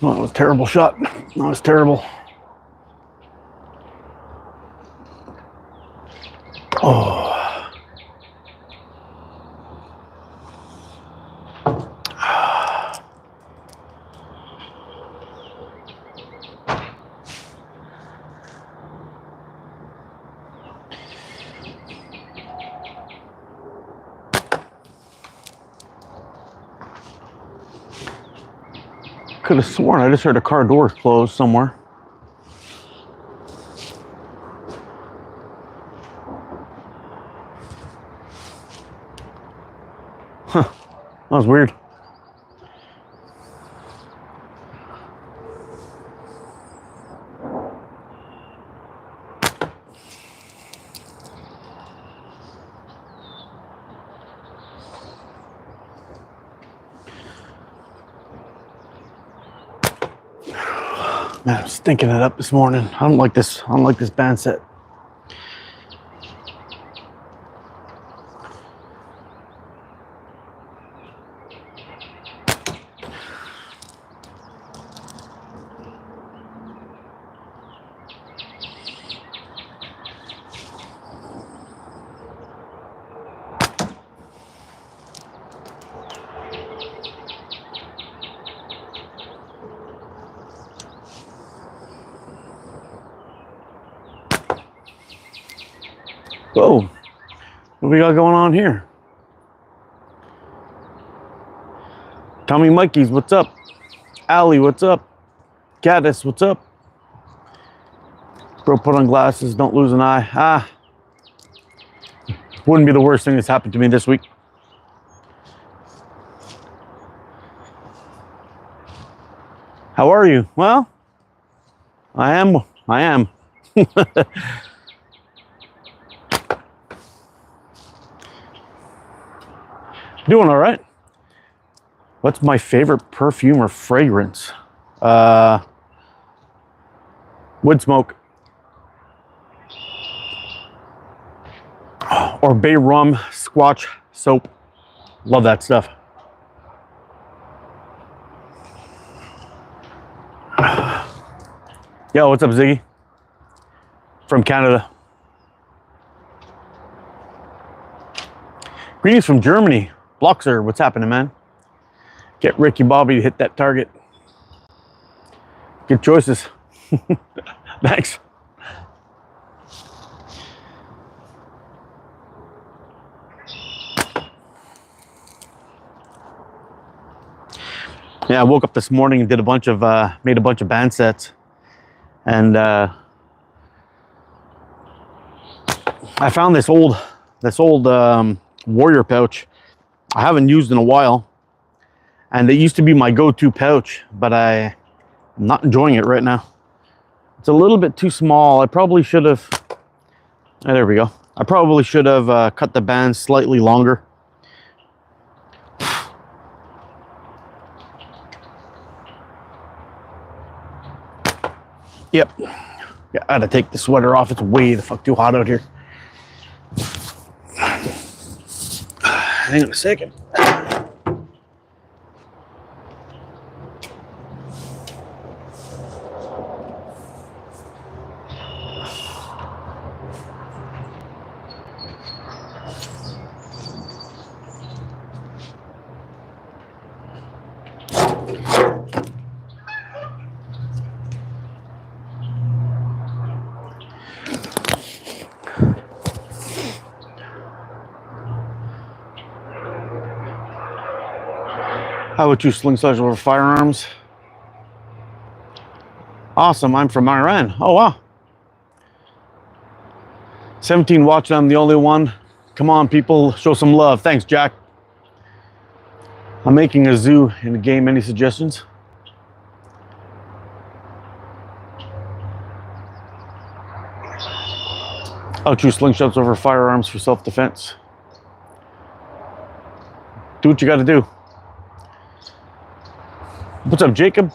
Oh, that was a terrible shot. That was terrible. Oh. Could have sworn I just heard a car door close somewhere. Huh. That was weird. Man, I'm stinking it up this morning. I don't like this. I don't like this band set. Whoa, what we got going on here? Tommy Mikey's, what's up? Allie, what's up? Gaddis, what's up? Bro, put on glasses, don't lose an eye. Ah, wouldn't be the worst thing that's happened to me this week. How are you? Well, I am. Doing all right. What's my favorite perfume or fragrance? Wood smoke. Or bay rum squatch soap. Love that stuff. Yo, what's up, Ziggy? From Canada. Greetings from Germany. Bloxer, what's happening, man? Get Ricky Bobby to hit that target. Good choices. Thanks. Yeah, I woke up this morning and did a bunch of made a bunch of band sets, and I found this old Warrior pouch I haven't used in a while, and it used to be my go-to pouch, but I'm not enjoying it right now. It's a little bit too small. I probably should have, there we go. I probably should have cut the band slightly longer. Yep. Yeah, I gotta take the sweater off. It's way the fuck too hot out here. Hang on a second. How about you, Slingshot over firearms? Awesome, I'm from Iran. Oh, wow. 17 watching, I'm the only one. Come on, people, show some love. Thanks, Jack. I'm making a zoo in the game. Any suggestions? I'll choose slingshots over firearms for self-defense. Do what you got to do. What's up, Jacob?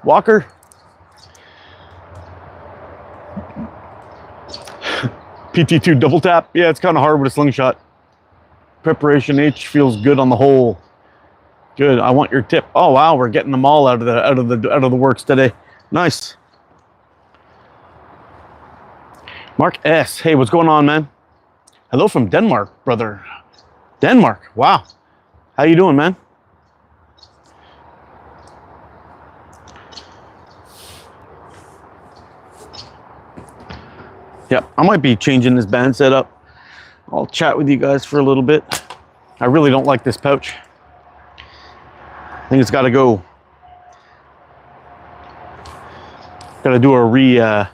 Walker? PT2 double tap. Yeah, it's kind of hard with a slingshot. Preparation H feels good on the whole. Good. I want your tip. Oh wow, we're getting them all out of the works today. Nice. Mark S. Hey, what's going on, man? Hello from Denmark, brother. Denmark. Wow. How you doing, man? Yep, I might be changing this band setup. I'll chat with you guys for a little bit. I really don't like this pouch. I think it's got to go. Got to do a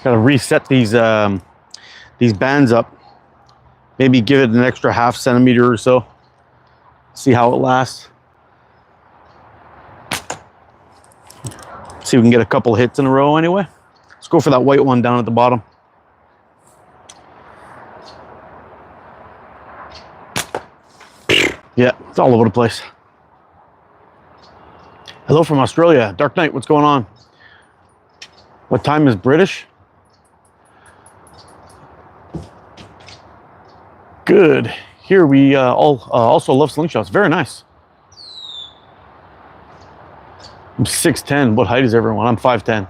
got to reset these bands up. Maybe give it an extra ½ centimeter or so. See how it lasts. See if we can get a couple hits in a row anyway. Let's go for that white one down at the bottom. Yeah, it's all over the place. Hello from Australia. Dark Knight, what's going on? What time is British? Good. Here we all also love slingshots. Very nice. I'm 6'10". What height is everyone? I'm 5'10".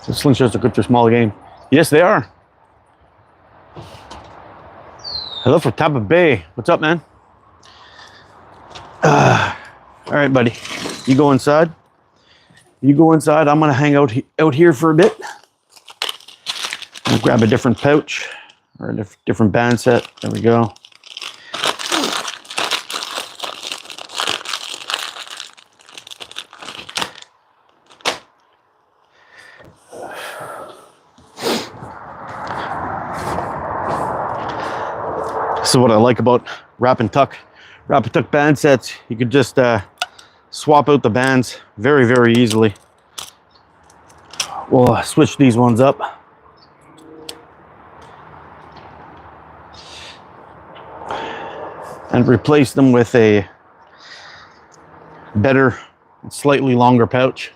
The slingshots are good for small game. Yes, they are. Hello from Tampa Bay. What's up, man? All right, buddy. You go inside. You go inside. I'm gonna hang out here for a bit. I'll grab a different pouch or a different band set. There we go. This is what I like about wrap and tuck band sets. You could just swap out the bands very, very easily. We'll switch these ones up. And replace them with a better, slightly longer pouch.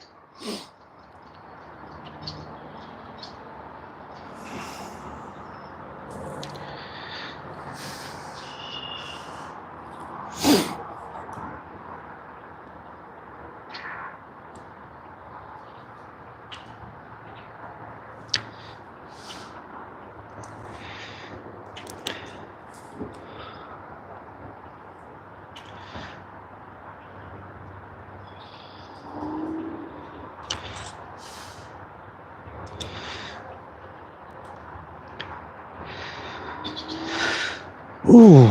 Ooh.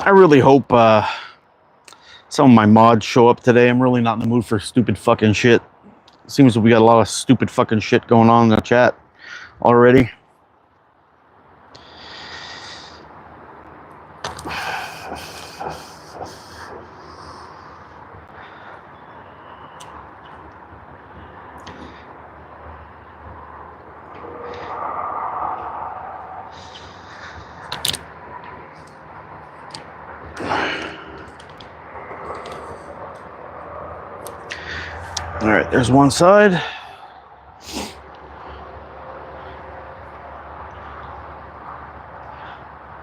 I really hope some of my mods show up today. I'm really not in the mood for stupid fucking shit. Seems we got a lot of stupid fucking shit going on in the chat already. All right, there's one side.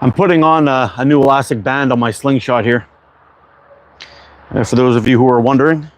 I'm putting on a new elastic band on my Slingshot here. For those of you who are wondering.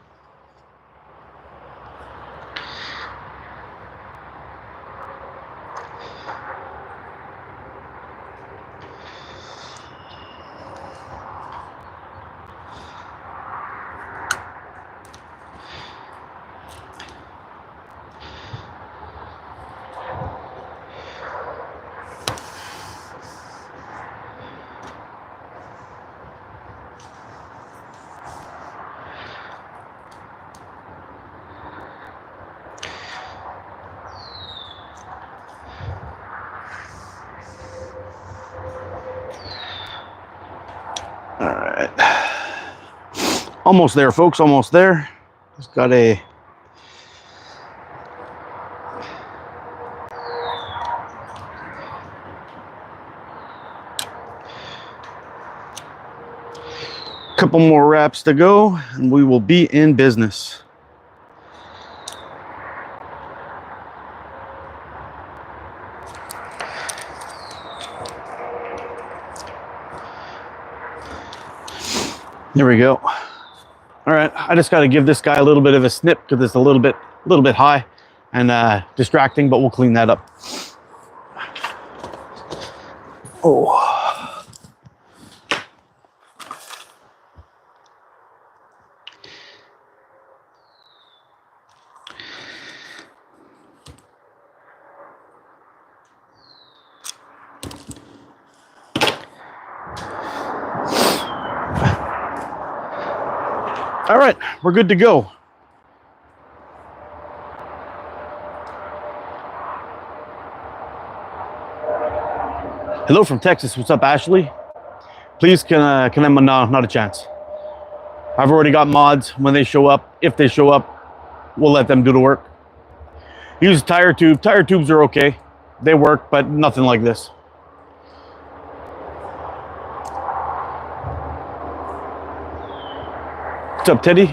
All right, almost there, folks, almost there. Just got a couple more wraps to go and we will be in business. There we go. All right, I just got to give this guy a little bit of a snip because it's a little bit high and distracting, but we'll clean that up. Oh. All right, we're good to go. Hello from Texas. What's up, Ashley? Please, can I? No, not a chance. I've already got mods. When they show up, if they show up, we'll let them do the work. Use a tire tube. Tire tubes are okay. They work, but nothing like this. What's up, Teddy?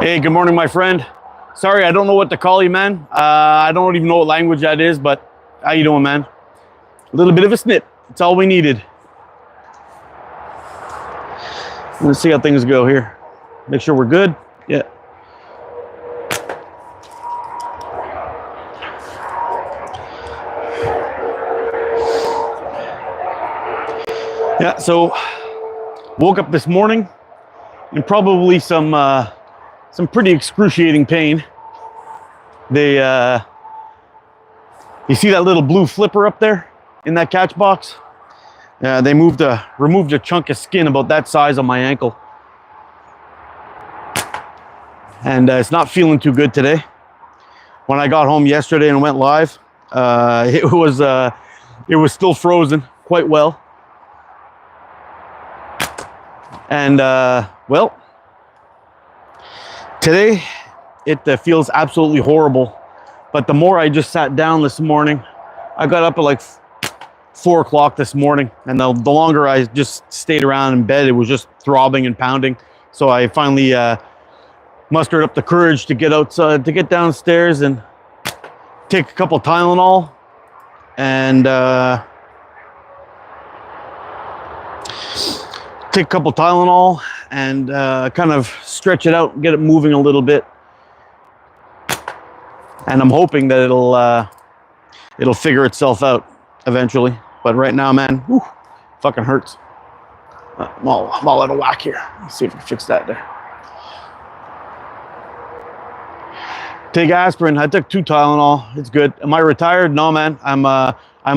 Hey, good morning, my friend. Sorry, I don't know what to call you, man. I don't even know what language that is, but how you doing, man? A little bit of a snip. That's all we needed. Let's see how things go here. Make sure we're good. Yeah. Yeah, so woke up this morning in probably some pretty excruciating pain. You see that little blue flipper up there in that catch box? They removed a chunk of skin about that size on my ankle. And it's not feeling too good today. When I got home yesterday and went live, it was still frozen quite well. And well, today it feels absolutely horrible. But the more I just sat down this morning, I got up at like 4 o'clock this morning, and the longer I just stayed around in bed, it was just throbbing and pounding. So I finally mustered up the courage to get outside, to get downstairs and take a couple Tylenol and kind of stretch it out and get it moving a little bit. And I'm hoping that it'll figure itself out eventually. But right now, man, whew, fucking hurts. I'm all out of whack here. Let's see if we can fix that there. Take aspirin. I took 2 Tylenol. It's good. Am I retired? No, man. I'm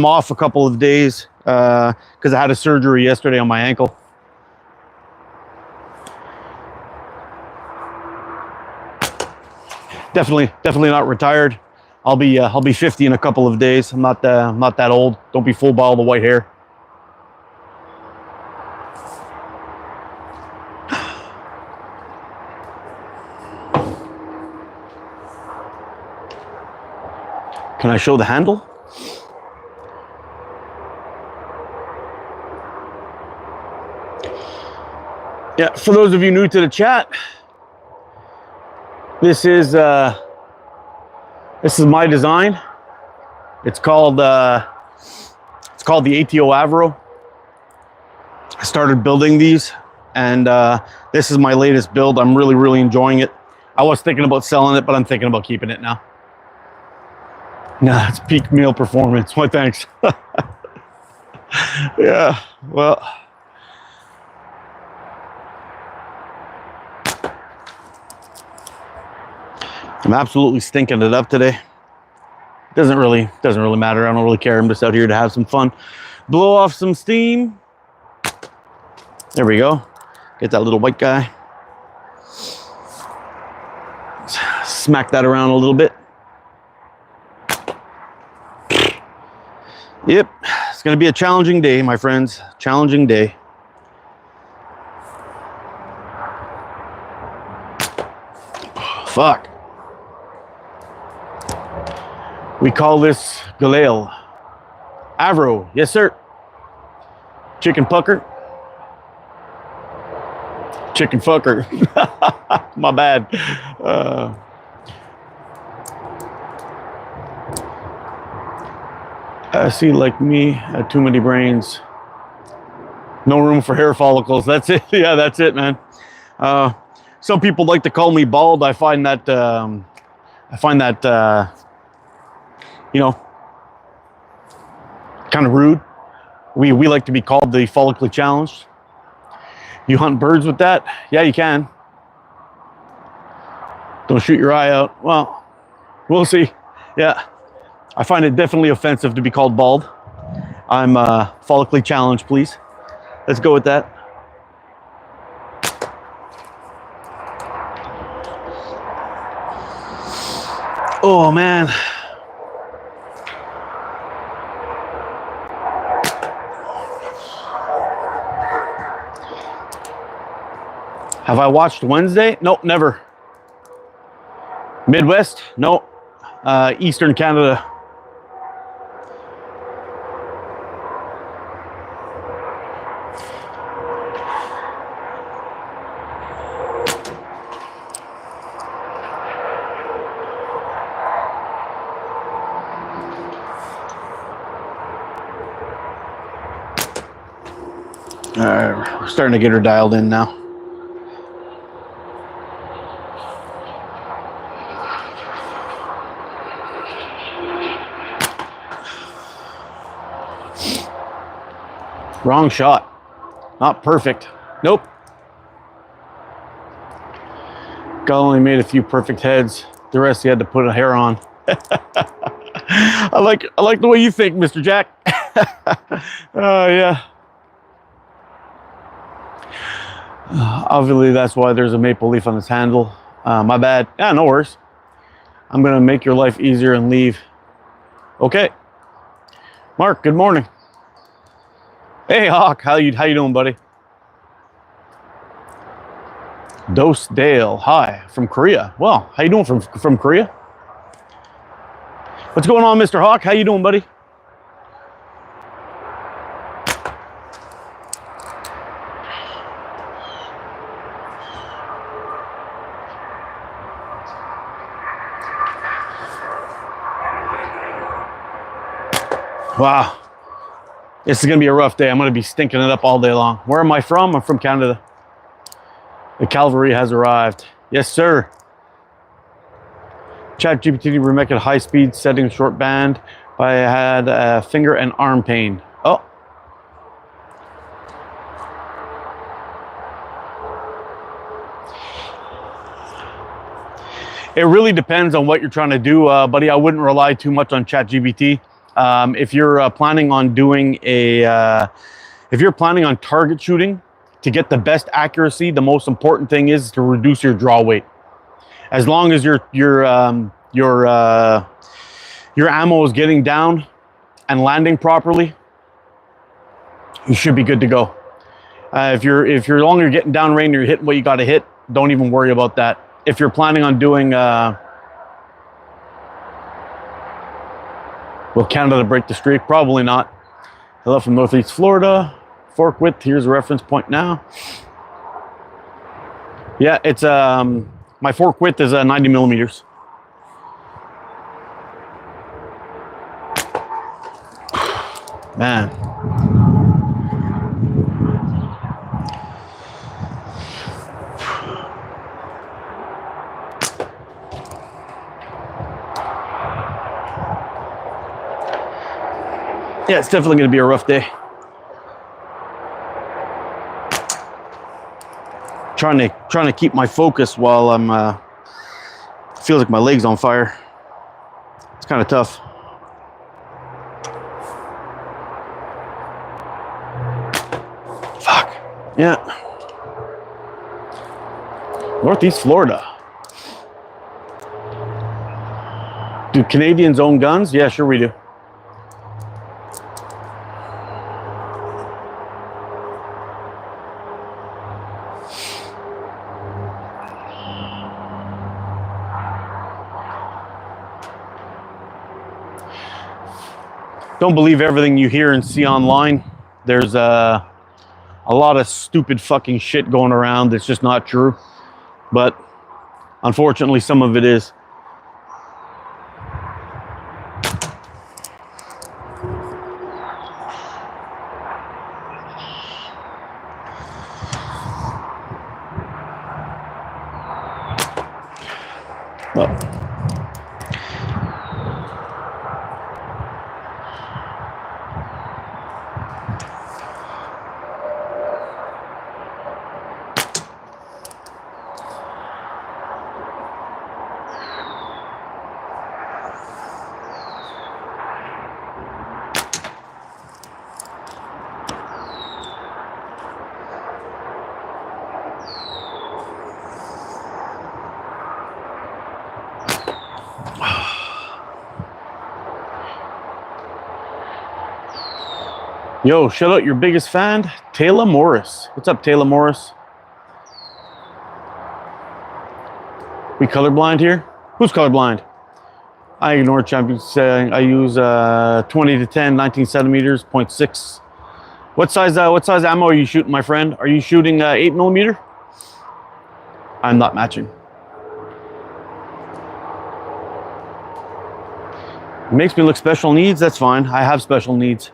off a couple of days because I had a surgery yesterday on my ankle. Definitely not retired. I'll be 50 in a couple of days. I'm not that old. Don't be fooled by all the white hair. Can I show the handle? Yeah, for those of you new to the chat, this is my design. It's called the ATO Avro. I started building these, and this is my latest build. I'm really enjoying it. I was thinking about selling it, but I'm thinking about keeping it now. Nah, it's peak meal performance. Why, thanks. Yeah, well. I'm absolutely stinking it up today. Doesn't really matter. I don't really care. I'm just out here to have some fun. Blow off some steam. There we go. Get that little white guy. Smack that around a little bit. Yep, it's gonna be a challenging day, my friends. Challenging day. Fuck. We call this Galil. Avro, yes sir. Chicken pucker. Chicken fucker. My bad. See, like me, had too many brains. No room for hair follicles. That's it. Yeah, that's it, man. Some people like to call me bald. I find that you know, kind of rude. We like to be called the follically challenged. You hunt birds with that? Yeah, you can. Don't shoot your eye out. Well, we'll see. Yeah, I find it definitely offensive to be called bald. I'm follically challenged, please. Let's go with that. Oh, man. Have I watched Wednesday? Nope, never. Midwest? No. Eastern Canada. We're starting to get her dialed in now. Wrong shot. Not perfect. Nope. Guy only made a few perfect heads. The rest he had to put a hair on. I like the way you think, Mr. Jack. Oh, yeah. Obviously, that's why there's a maple leaf on this handle. My bad. Yeah, no worries. I'm going to make your life easier and leave. Okay. Mark, good morning. Hey, Hawk. How you doing, buddy? Dose Dale. Hi, from Korea. Well, how you doing from Korea? What's going on, Mr. Hawk? How you doing, buddy? Wow, this is gonna be a rough day. I'm gonna be stinking it up all day long. Where am I from? I'm from Canada. The cavalry has arrived. Yes, sir. ChatGPT remake at high speed, setting short band. I had finger and arm pain. Oh. It really depends on what you're trying to do, buddy. I wouldn't rely too much on ChatGPT. If you're planning on doing if you're planning on target shooting to get the best accuracy, the most important thing is to reduce your draw weight. As long as your ammo is getting down and landing properly, you should be good to go. If you're longer getting down range, you're hitting what you got to hit. Don't even worry about that. If you're planning on doing will Canada break the streak? Probably not. Hello from Northeast Florida. Fork width, here's a reference point now. Yeah, it's my fork width is 90 millimeters. Man. Yeah, it's definitely going to be a rough day. Trying to keep my focus while I'm feels like my leg's on fire. It's kind of tough. Fuck. Yeah. Northeast Florida. Do Canadians own guns? Yeah, sure we do. Don't believe everything you hear and see online. There's a lot of stupid fucking shit going around that's just not true. But unfortunately, some of it is. Oh. Yo, shout out your biggest fan, Taylor Morris. What's up, Taylor Morris? We colorblind here? Who's colorblind? I ignore champions saying I use 20 to 10, 19 centimeters, 0.6. What size ammo are you shooting, my friend? Are you shooting 8mm? I'm not matching. It makes me look special needs, that's fine. I have special needs.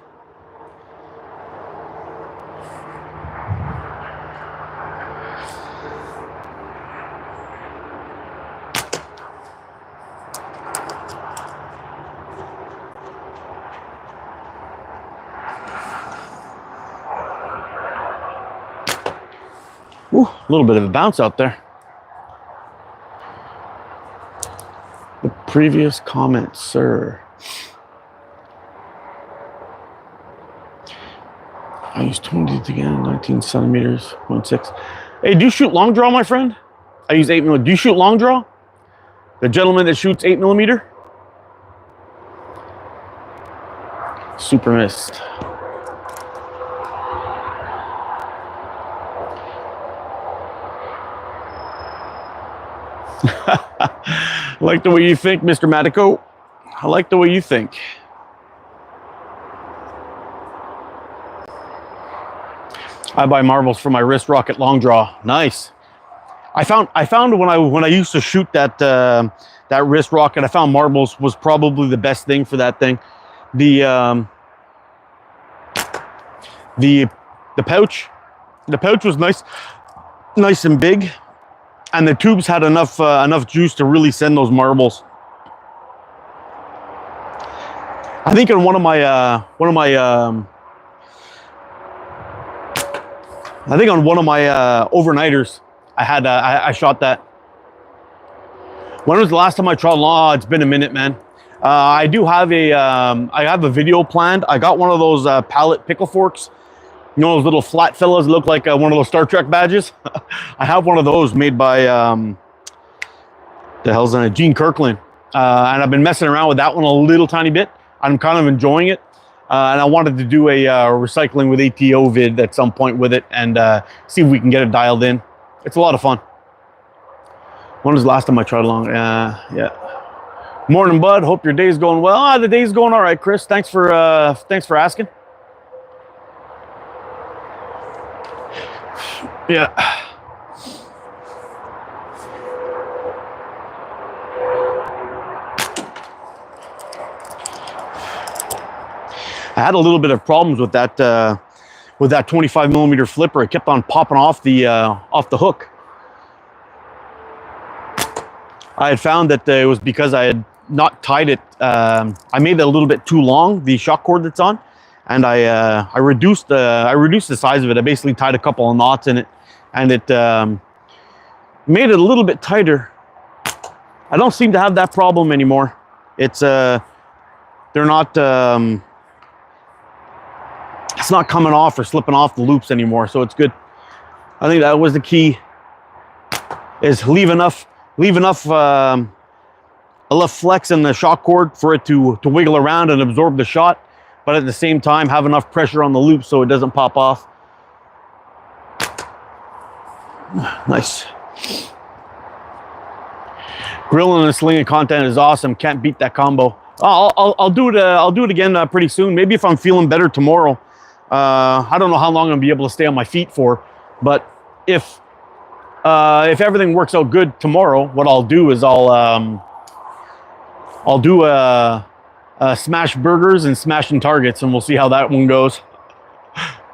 Ooh, a little bit of a bounce out there. The previous comment, sir. I use 20 again, 19 centimeters, 0.6. Hey, do you shoot long draw, my friend? I use 8mm. Do you shoot long draw? The gentleman that shoots 8mm? Super missed. I like the way you think, Mr. Matico. I like the way you think. I buy marbles for my wrist rocket long draw. Nice. I found when I used to shoot that that wrist rocket, I found marbles was probably the best thing for that thing. The pouch was nice and big, and the tubes had enough juice to really send those marbles. I think in one of my overnighters, I shot that. When was the last time I tried law? It's been a minute, man. I do have I have a video planned. I got one of those pallet pickle forks. You know those little flat fellas that look like one of those Star Trek badges? I have one of those made by, the hell's in it? Gene Kirkland. And I've been messing around with that one a little tiny bit. I'm kind of enjoying it. And I wanted to do a recycling with ATO vid at some point with it and see if we can get it dialed in. It's a lot of fun. When was the last time I tried along? Yeah. Morning, bud. Hope your day's going well. The day's going all right, Chris. Thanks for asking. Yeah. I had a little bit of problems with that 25mm flipper. It kept on popping off the hook. I had found that it was because I had not tied it. I made it a little bit too long, the shock cord that's on, and I reduced the size of it. I basically tied a couple of knots in it, and it made it a little bit tighter. I don't seem to have that problem anymore. It's they're not. It's not coming off or slipping off the loops anymore, so it's good. I think that was the key, is leave enough flex in the shock cord for it to wiggle around and absorb the shot, but at the same time have enough pressure on the loop so it doesn't pop off. Nice. Grilling and slinging content is awesome. Can't beat that combo. I'll do it again pretty soon. Maybe if I'm feeling better tomorrow. I don't know how long I'm gonna be able to stay on my feet for, but if everything works out good tomorrow, what I'll do is I'll do smash burgers and smashing targets, and we'll see how that one goes.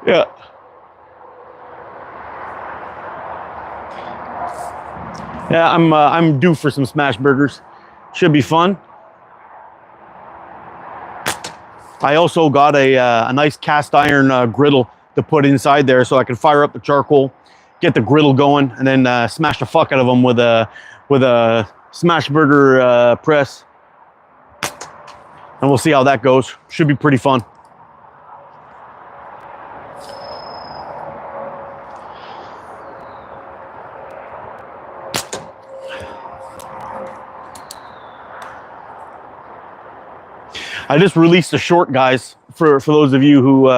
Yeah. Yeah, I'm due for some smash burgers. Should be fun. I also got a nice cast iron griddle to put inside there, so I can fire up the charcoal, get the griddle going, and then smash the fuck out of them with a smash burger press. And we'll see how that goes. Should be pretty fun. I just released a short, guys, for those of you who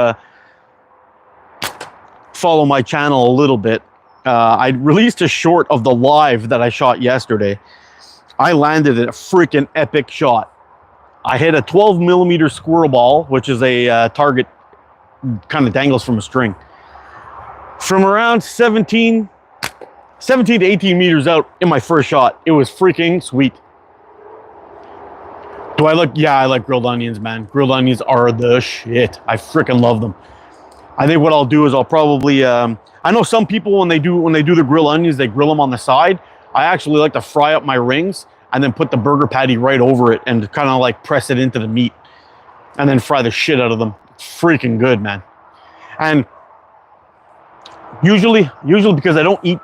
follow my channel a little bit. I released a short of the live that I shot yesterday. I landed a freaking epic shot. I hit a 12mm squirrel ball, which is a target kind of dangles from a string. From around 17 to 18 meters out in my first shot. It was freaking sweet. Do I look? Yeah, I like grilled onions, man. Grilled onions are the shit. I freaking love them. I think what I'll do is I'll probably, I know some people when they do the grilled onions, they grill them on the side. I actually like to fry up my rings and then put the burger patty right over it and kind of like press it into the meat and then fry the shit out of them. It's freaking good, man. And usually because I don't eat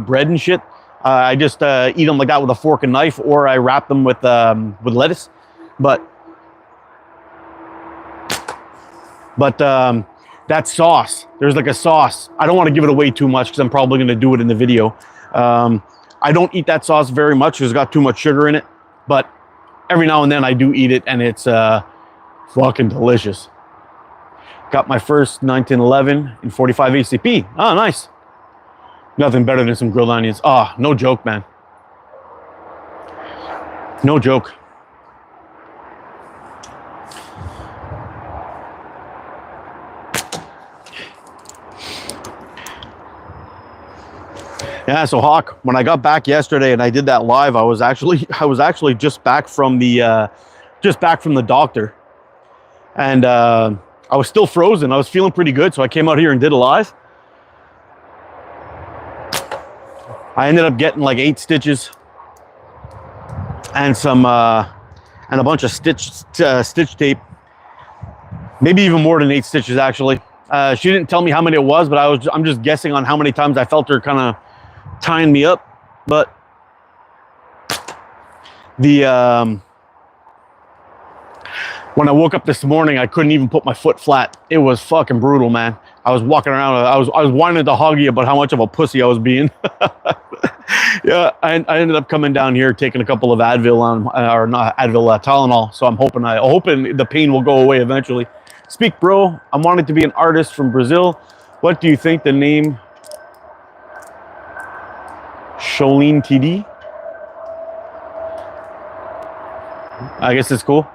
bread and shit, I just eat them like that with a fork and knife, or I wrap them with lettuce. But that sauce, there's like a sauce. I don't want to give it away too much because I'm probably going to do it in the video. I don't eat that sauce very much because it's got too much sugar in it, but every now and then I do eat it, and it's fucking delicious. Got my first 1911 in 45 ACP. Oh, nice. Nothing better than some grilled onions. Ah, no joke, man. No joke. Yeah, so Hawk, when I got back yesterday and I did that live, I was actually just back from the doctor, and I was still frozen. I was feeling pretty good, so I came out here and did a live. I ended up getting like 8 stitches and some and a bunch of stitch tape, maybe even more than 8 stitches actually. She didn't tell me how many it was, but I'm just guessing on how many times I felt her kind of tying me up. But when I woke up this morning, I couldn't even put my foot flat. It was fucking brutal, man. I was walking around, I was whining to Hoggy about how much of a pussy I was being. Yeah, I ended up coming down here taking a couple of Advil or not Advil, Tylenol. So I'm hoping the pain will go away eventually. Speak, bro. I'm wanting to be an artist from Brazil. What do you think the name Sholin TD? I guess it's cool.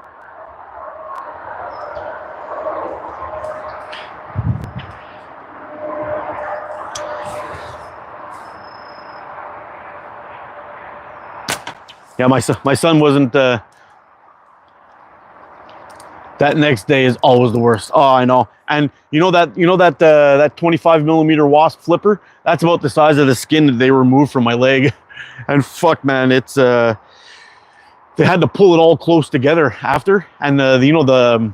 Yeah, my son wasn't. That next day is always the worst. Oh, I know. And you know that 25mm wasp flipper. That's about the size of the skin that they removed from my leg. And fuck, man, it's they had to pull it all close together after. And the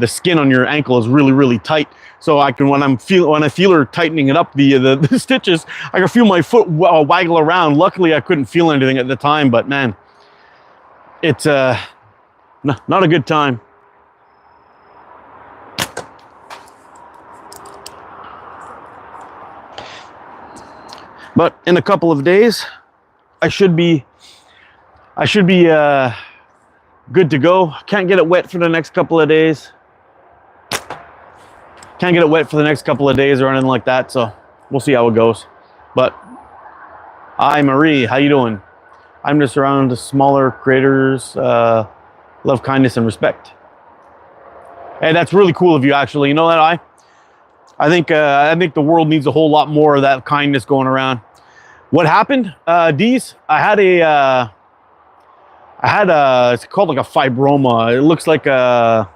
skin on your ankle is really, really tight. So I can, when I feel her tightening it up, the stitches, I can feel my foot waggle around. Luckily, I couldn't feel anything at the time, but man, it's not a good time. But in a couple of days, I should be good to go. Can't get it wet for the next couple of days. Can't get it wet for the next couple of days or anything like that. So we'll see how it goes. But hi, Marie, how you doing? I'm just around the smaller creators. Love, kindness, and respect. Hey, that's really cool of you, actually. You know that I think the world needs a whole lot more of that kindness going around. What happened, Dees? I had it's called like a fibroma. It looks like a,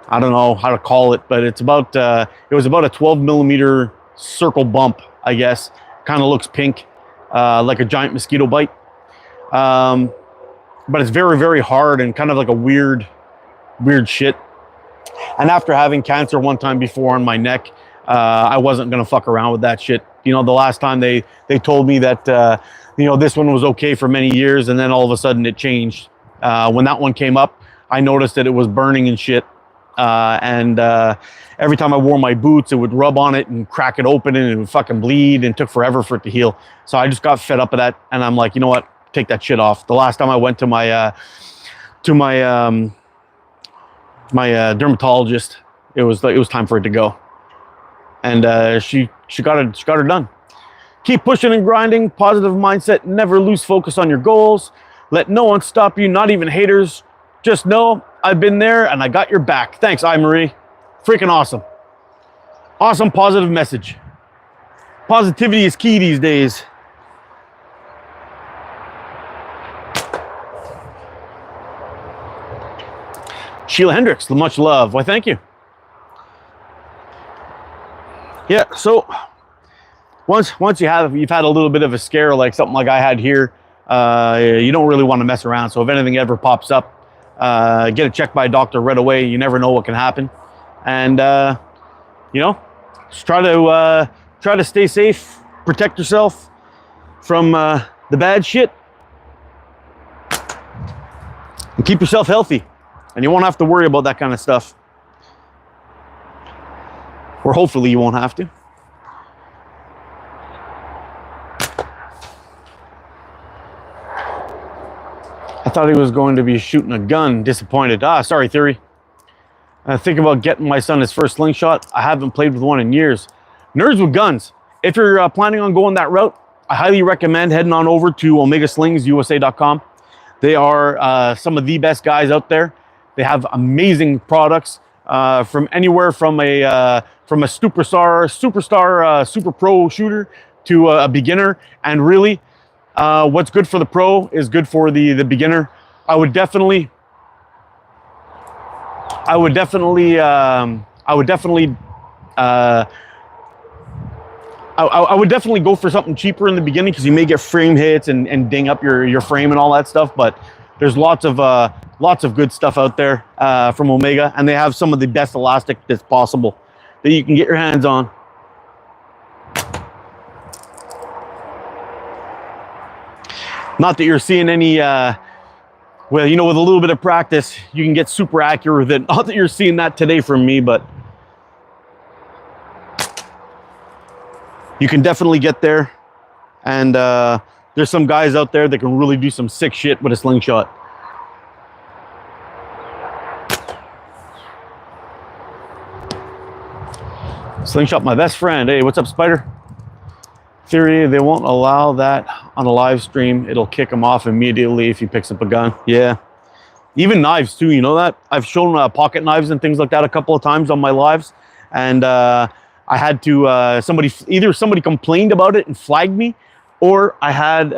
I don't know how to call it, but it's about it was about a 12mm circle bump, I guess. Kind of looks pink. like a giant mosquito bite. But it's very, very hard and kind of like a weird shit. And after having cancer one time before on my neck, I wasn't gonna fuck around with that shit. You know, the last time they told me that, you know, this one was okay for many years, and then all of a sudden it changed. When that one came up, I noticed that it was burning and shit. And every time I wore my boots, it would rub on it and crack it open, and it would fucking bleed, and it took forever for it to heal. So I just got fed up with that, and I'm like, you know what? Take that shit off. The last time I went to my dermatologist, it was time for it to go, and she got her done. Keep pushing and grinding. Positive mindset. Never lose focus on your goals. Let no one stop you, not even haters. Just know I've been there and I got your back. Thanks, Marie. Freaking awesome. Awesome positive message. Positivity is key these days. Sheila Hendricks, much love. Why, thank you. Yeah, so once you've had a little bit of a scare, like something like I had here, you don't really want to mess around. So if anything ever pops up, get it checked by a doctor right away. You never know what can happen. And you know, just try to stay safe, protect yourself from the bad shit, and keep yourself healthy. And you won't have to worry about that kind of stuff. Or hopefully you won't have to. I thought he was going to be shooting a gun. Disappointed. Sorry, Theory. I think about getting my son his first slingshot. I haven't played with one in years. Nerds with guns. If you're planning on going that route, I highly recommend heading on over to OmegaSlingsUSA.com. They are some of the best guys out there. They have amazing products from anywhere from a superstar, super pro shooter to a beginner. And really, what's good for the pro is good for the beginner. I would definitely go for something cheaper in the beginning, because you may get frame hits and ding up your frame and all that stuff. But there's lots of good stuff out there from Omega, and they have some of the best elastic that's possible that you can get your hands on. Not that you're seeing any, well, you know, with a little bit of practice, you can get super accurate with it. Not that you're seeing that today from me, but you can definitely get there. And there's some guys out there that can really do some sick shit with a slingshot. Slingshot, my best friend. Hey, what's up, Spider? Theory, they won't allow that on a live stream. It'll kick him off immediately if he picks up a gun. Yeah. Even knives too, you know that? I've shown pocket knives and things like that a couple of times on my lives. And I had to, somebody complained about it and flagged me, or I had,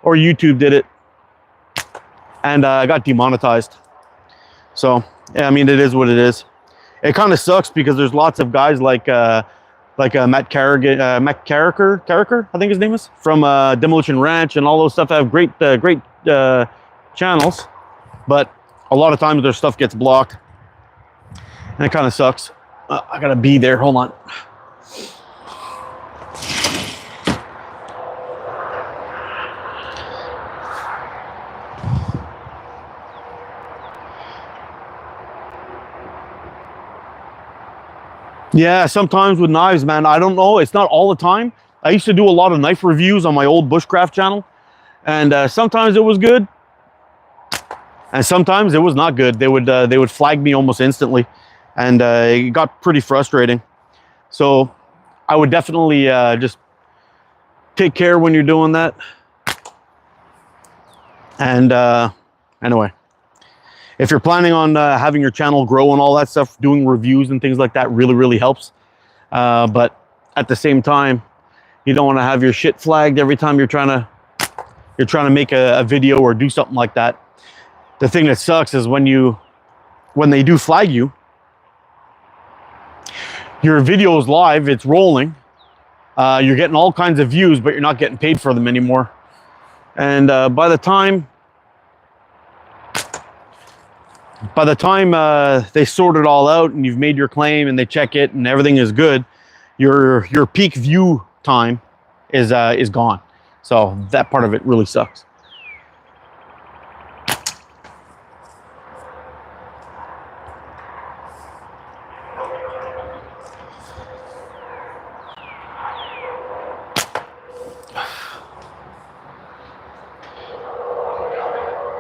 or YouTube did it, and I got demonetized. So, yeah, I mean, it is what it is. It kind of sucks because there's lots of guys like Matt Carricker, I think his name is, from Demolition Ranch and all those stuff. Have great channels, but a lot of times their stuff gets blocked, and it kind of sucks. I gotta be there. Hold on. Yeah, sometimes with knives, man, I don't know. It's not all the time. I used to do a lot of knife reviews on my old bushcraft channel, and sometimes it was good, and sometimes it was not good. They would flag me almost instantly, and it got pretty frustrating. So I would definitely just take care when you're doing that. And anyway, if you're planning on having your channel grow and all that stuff, doing reviews and things like that really helps. But at the same time, you don't want to have your shit flagged every time you're trying to make a video or do something like that. The thing that sucks is when they do flag you, your video is live, it's rolling, You're getting all kinds of views, but you're not getting paid for them anymore. And by the time they sort it all out and you've made your claim and they check it and everything is good, your peak view time is gone. So that part of it really sucks.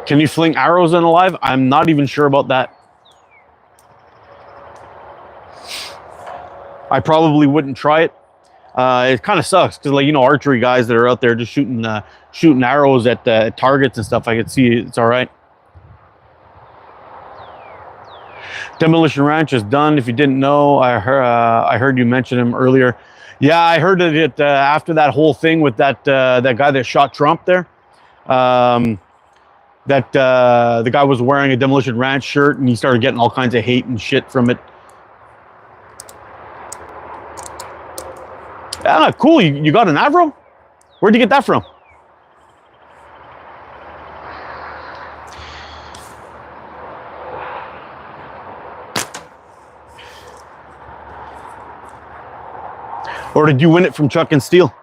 Can you fling arrows in alive? I'm not even sure about that. I probably wouldn't try it. It kind of sucks because, like, you know, archery guys that are out there just shooting arrows at targets and stuff. I could see it's all right. Demolition Ranch is done. If you didn't know, I heard you mention him earlier. Yeah, I heard it after that whole thing with that guy that shot Trump there. The guy was wearing a Demolition Ranch shirt and he started getting all kinds of hate and shit from it. Ah, cool. You got an Avro? Where'd you get that from? Or did you win it from Chuck and Steel?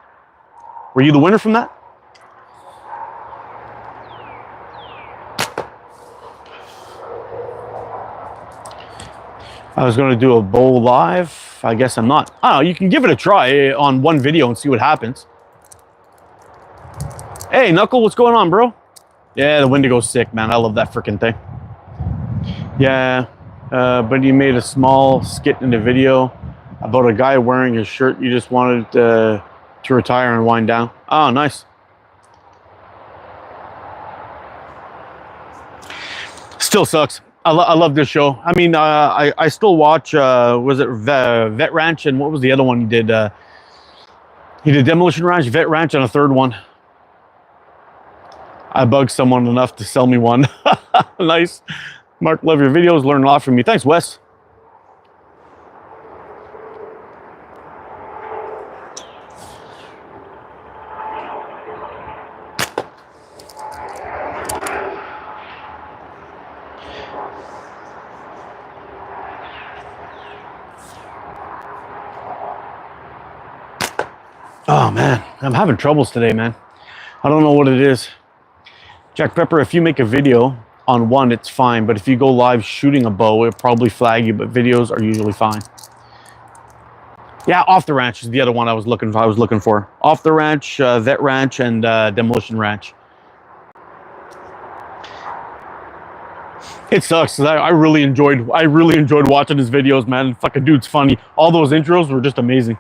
Were you the winner from that? I was going to do a bow live. I guess I'm not. Oh, you can give it a try on one video and see what happens. Hey, Knuckle, what's going on, bro? Yeah, the Wendigo's sick, man. I love that freaking thing. Yeah, but you made a small skit in the video about a guy wearing his shirt. You just wanted to retire and wind down. Oh, nice. Still sucks. I love this show. I mean, I still watch, was it Vet Ranch, and what was the other one he did? He did Demolition Ranch, Vet Ranch, and a third one. I bugged someone enough to sell me one. Nice. Mark, love your videos, learn a lot from you. Thanks, Wes. Oh man, I'm having troubles today, man. I don't know what it is. Jack Pepper, if you make a video on one, it's fine. But if you go live shooting a bow, it'll probably flag you, but videos are usually fine. Yeah, Off the Ranch is the other one I was looking for. Off the Ranch, Vet Ranch, and Demolition Ranch. It sucks, 'cause I really enjoyed watching his videos, man. Fucking dude's funny. All those intros were just amazing.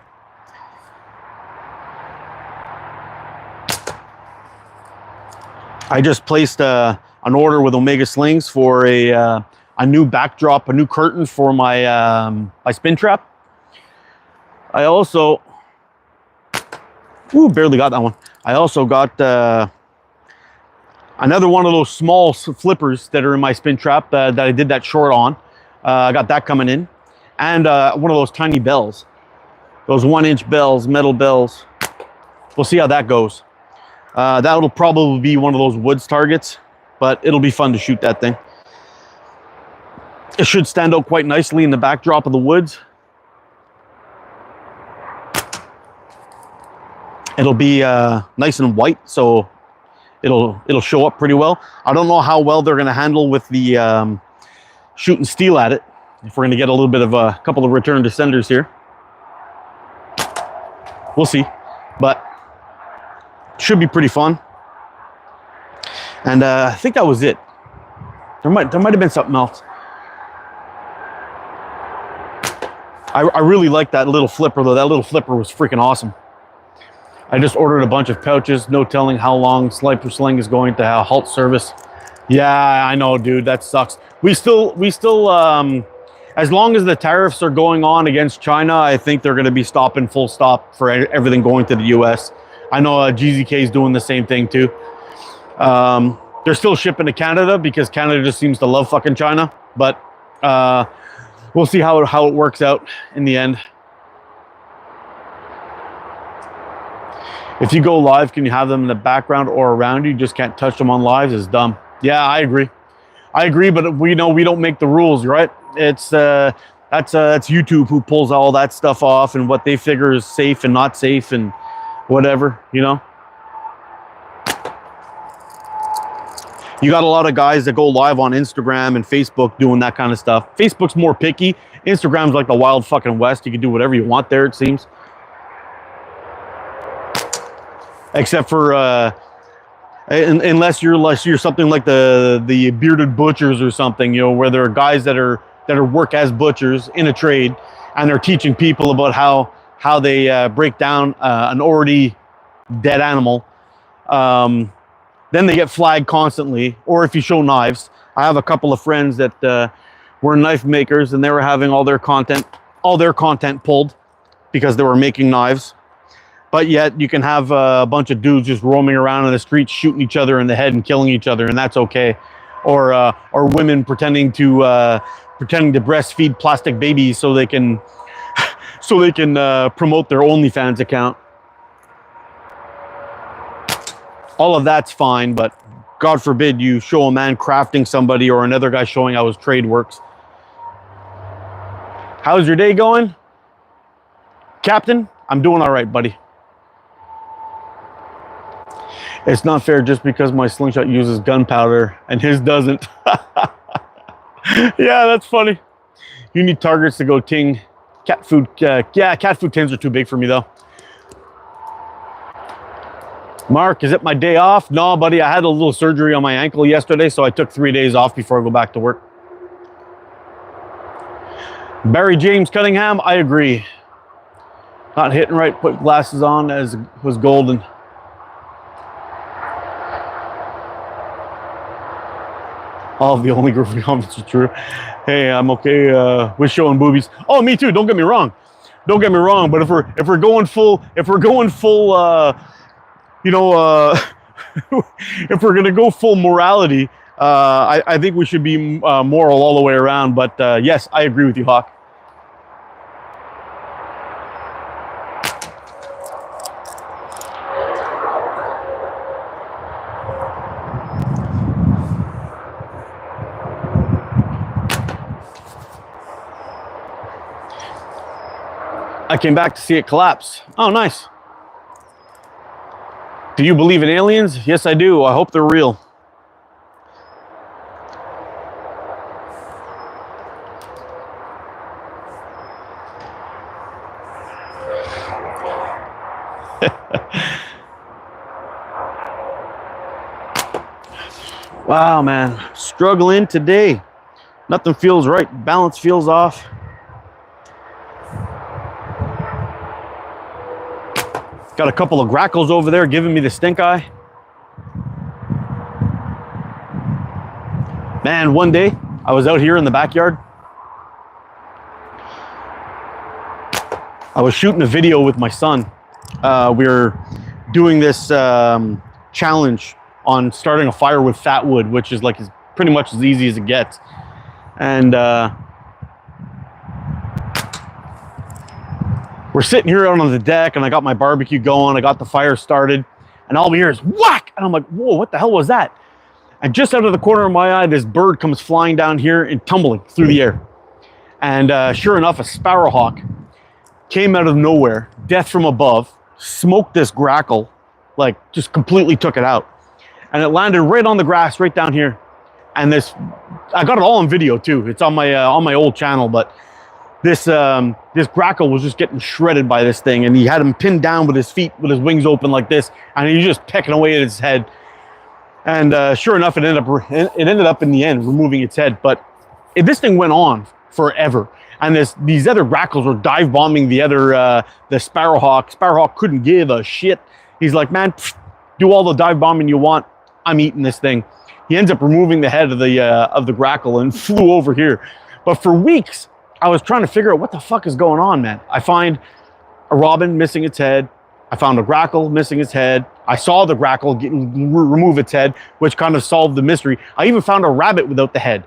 I just placed an order with Omega Slings for a new backdrop, a new curtain for my my spin trap. I also, barely got that one. I also got another one of those small flippers that are in my spin trap that I did that short on. I got that coming in, and one of those tiny bells, those 1-inch bells, metal bells. We'll see how that goes. That'll probably be one of those woods targets, but it'll be fun to shoot that thing. It should stand out quite nicely in the backdrop of the woods. It'll be nice and white, so it'll show up pretty well. I don't know how well they're going to handle with the shooting steel at it. If we're going to get a little bit of a couple of return to senders here, we'll see. But should be pretty fun. And I think that was it. There might have been something else. I really like that little flipper though. That little flipper was freaking awesome. I just ordered a bunch of pouches. No telling how long Sniper Sling is going to halt service. Yeah, I know, dude. That sucks. We still as long as the tariffs are going on against China, I think they're going to be stopping full stop for everything going to the U.S. I know GZK is doing the same thing too. They're still shipping to Canada because Canada just seems to love fucking China. But we'll see how it works out in the end. If you go live, can you have them in the background or around you? You just can't touch them on lives. Is dumb. Yeah, I agree. I agree, but we know we don't make the rules, right? It's that's YouTube who pulls all that stuff off and what they figure is safe and not safe and whatever, you know. You got a lot of guys that go live on Instagram and Facebook doing that kind of stuff. Facebook's more picky. Instagram's like the wild fucking west. You can do whatever you want there, it seems. Except for unless you're something like the bearded butchers or something, you know, where there are guys that work as butchers in a trade, and they're teaching people about how they break down an already dead animal. Then they get flagged constantly. Or if you show knives, I have a couple of friends that were knife makers, and they were having all their content pulled because they were making knives. But yet you can have a bunch of dudes just roaming around in the streets shooting each other in the head and killing each other, and that's okay. Or women pretending to breastfeed plastic babies so they can promote their OnlyFans account. All of that's fine, but God forbid you show a man crafting somebody or another guy showing how his trade works. How's your day going, Captain? I'm doing all right, buddy. It's not fair just because my Slingshot uses gunpowder and his doesn't. Yeah, that's funny. You need targets to go ting. Cat food, yeah, cat food tins are too big for me though. Mark, is it my day off? No, buddy, I had a little surgery on my ankle yesterday, so I took 3 days off before I go back to work. Barry James Cunningham, I agree. Not hitting right, put glasses on as was golden. All of the only group of comments are true. Hey, I'm okay with showing boobies. Oh, me too. Don't get me wrong. Don't get me wrong. But if we're going full, you know, if we're gonna go full morality, I think we should be moral all the way around. But yes, I agree with you, Hawk. I came back to see it collapse. Oh, nice. Do you believe in aliens? Yes, I do. I hope they're real. Wow, man. Struggling today. Nothing feels right. Balance feels off. Got a couple of grackles over there giving me the stink eye. Man, one day I was out here in the backyard. I was shooting a video with my son. We were doing this challenge on starting a fire with fat wood, which is like pretty much as easy as it gets. And we're sitting here out on the deck, and I got my barbecue going. I got the fire started, and all we hear is whack. And I'm like, whoa, what the hell was that? And just out of the corner of my eye, this bird comes flying down here and tumbling through the air. And sure enough, a sparrowhawk came out of nowhere, death from above, smoked this grackle, like just completely took it out. And it landed right on the grass, right down here. And this, I got it all on video too. It's on my old channel, but this grackle was just getting shredded by this thing, and he had him pinned down with his feet, with his wings open like this, and he was just pecking away at his head. And sure enough, it ended up in the end removing its head. But this thing went on forever, and these other grackles were dive bombing the sparrowhawk. Sparrowhawk couldn't give a shit. He's like, man, do all the dive bombing you want. I'm eating this thing. He ends up removing the head of the grackle and flew over here. But for weeks, I was trying to figure out what the fuck is going on, man. I find a robin missing its head. I found a grackle missing its head. I saw the grackle remove its head, which kind of solved the mystery. I even found a rabbit without the head.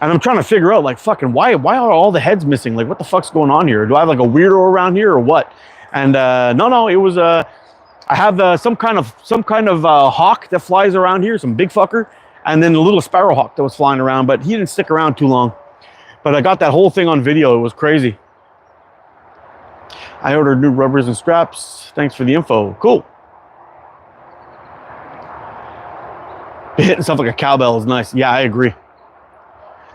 And I'm trying to figure out, like, fucking, why are all the heads missing? Like, what the fuck's going on here? Do I have like a weirdo around here or what? And no, it was I have some kind of hawk that flies around here, some big fucker, and then a little sparrowhawk that was flying around, but he didn't stick around too long. But I got that whole thing on video. It was crazy. I ordered new rubbers and straps. Thanks for the info. Cool. Hitting stuff like a cowbell is nice. Yeah, I agree.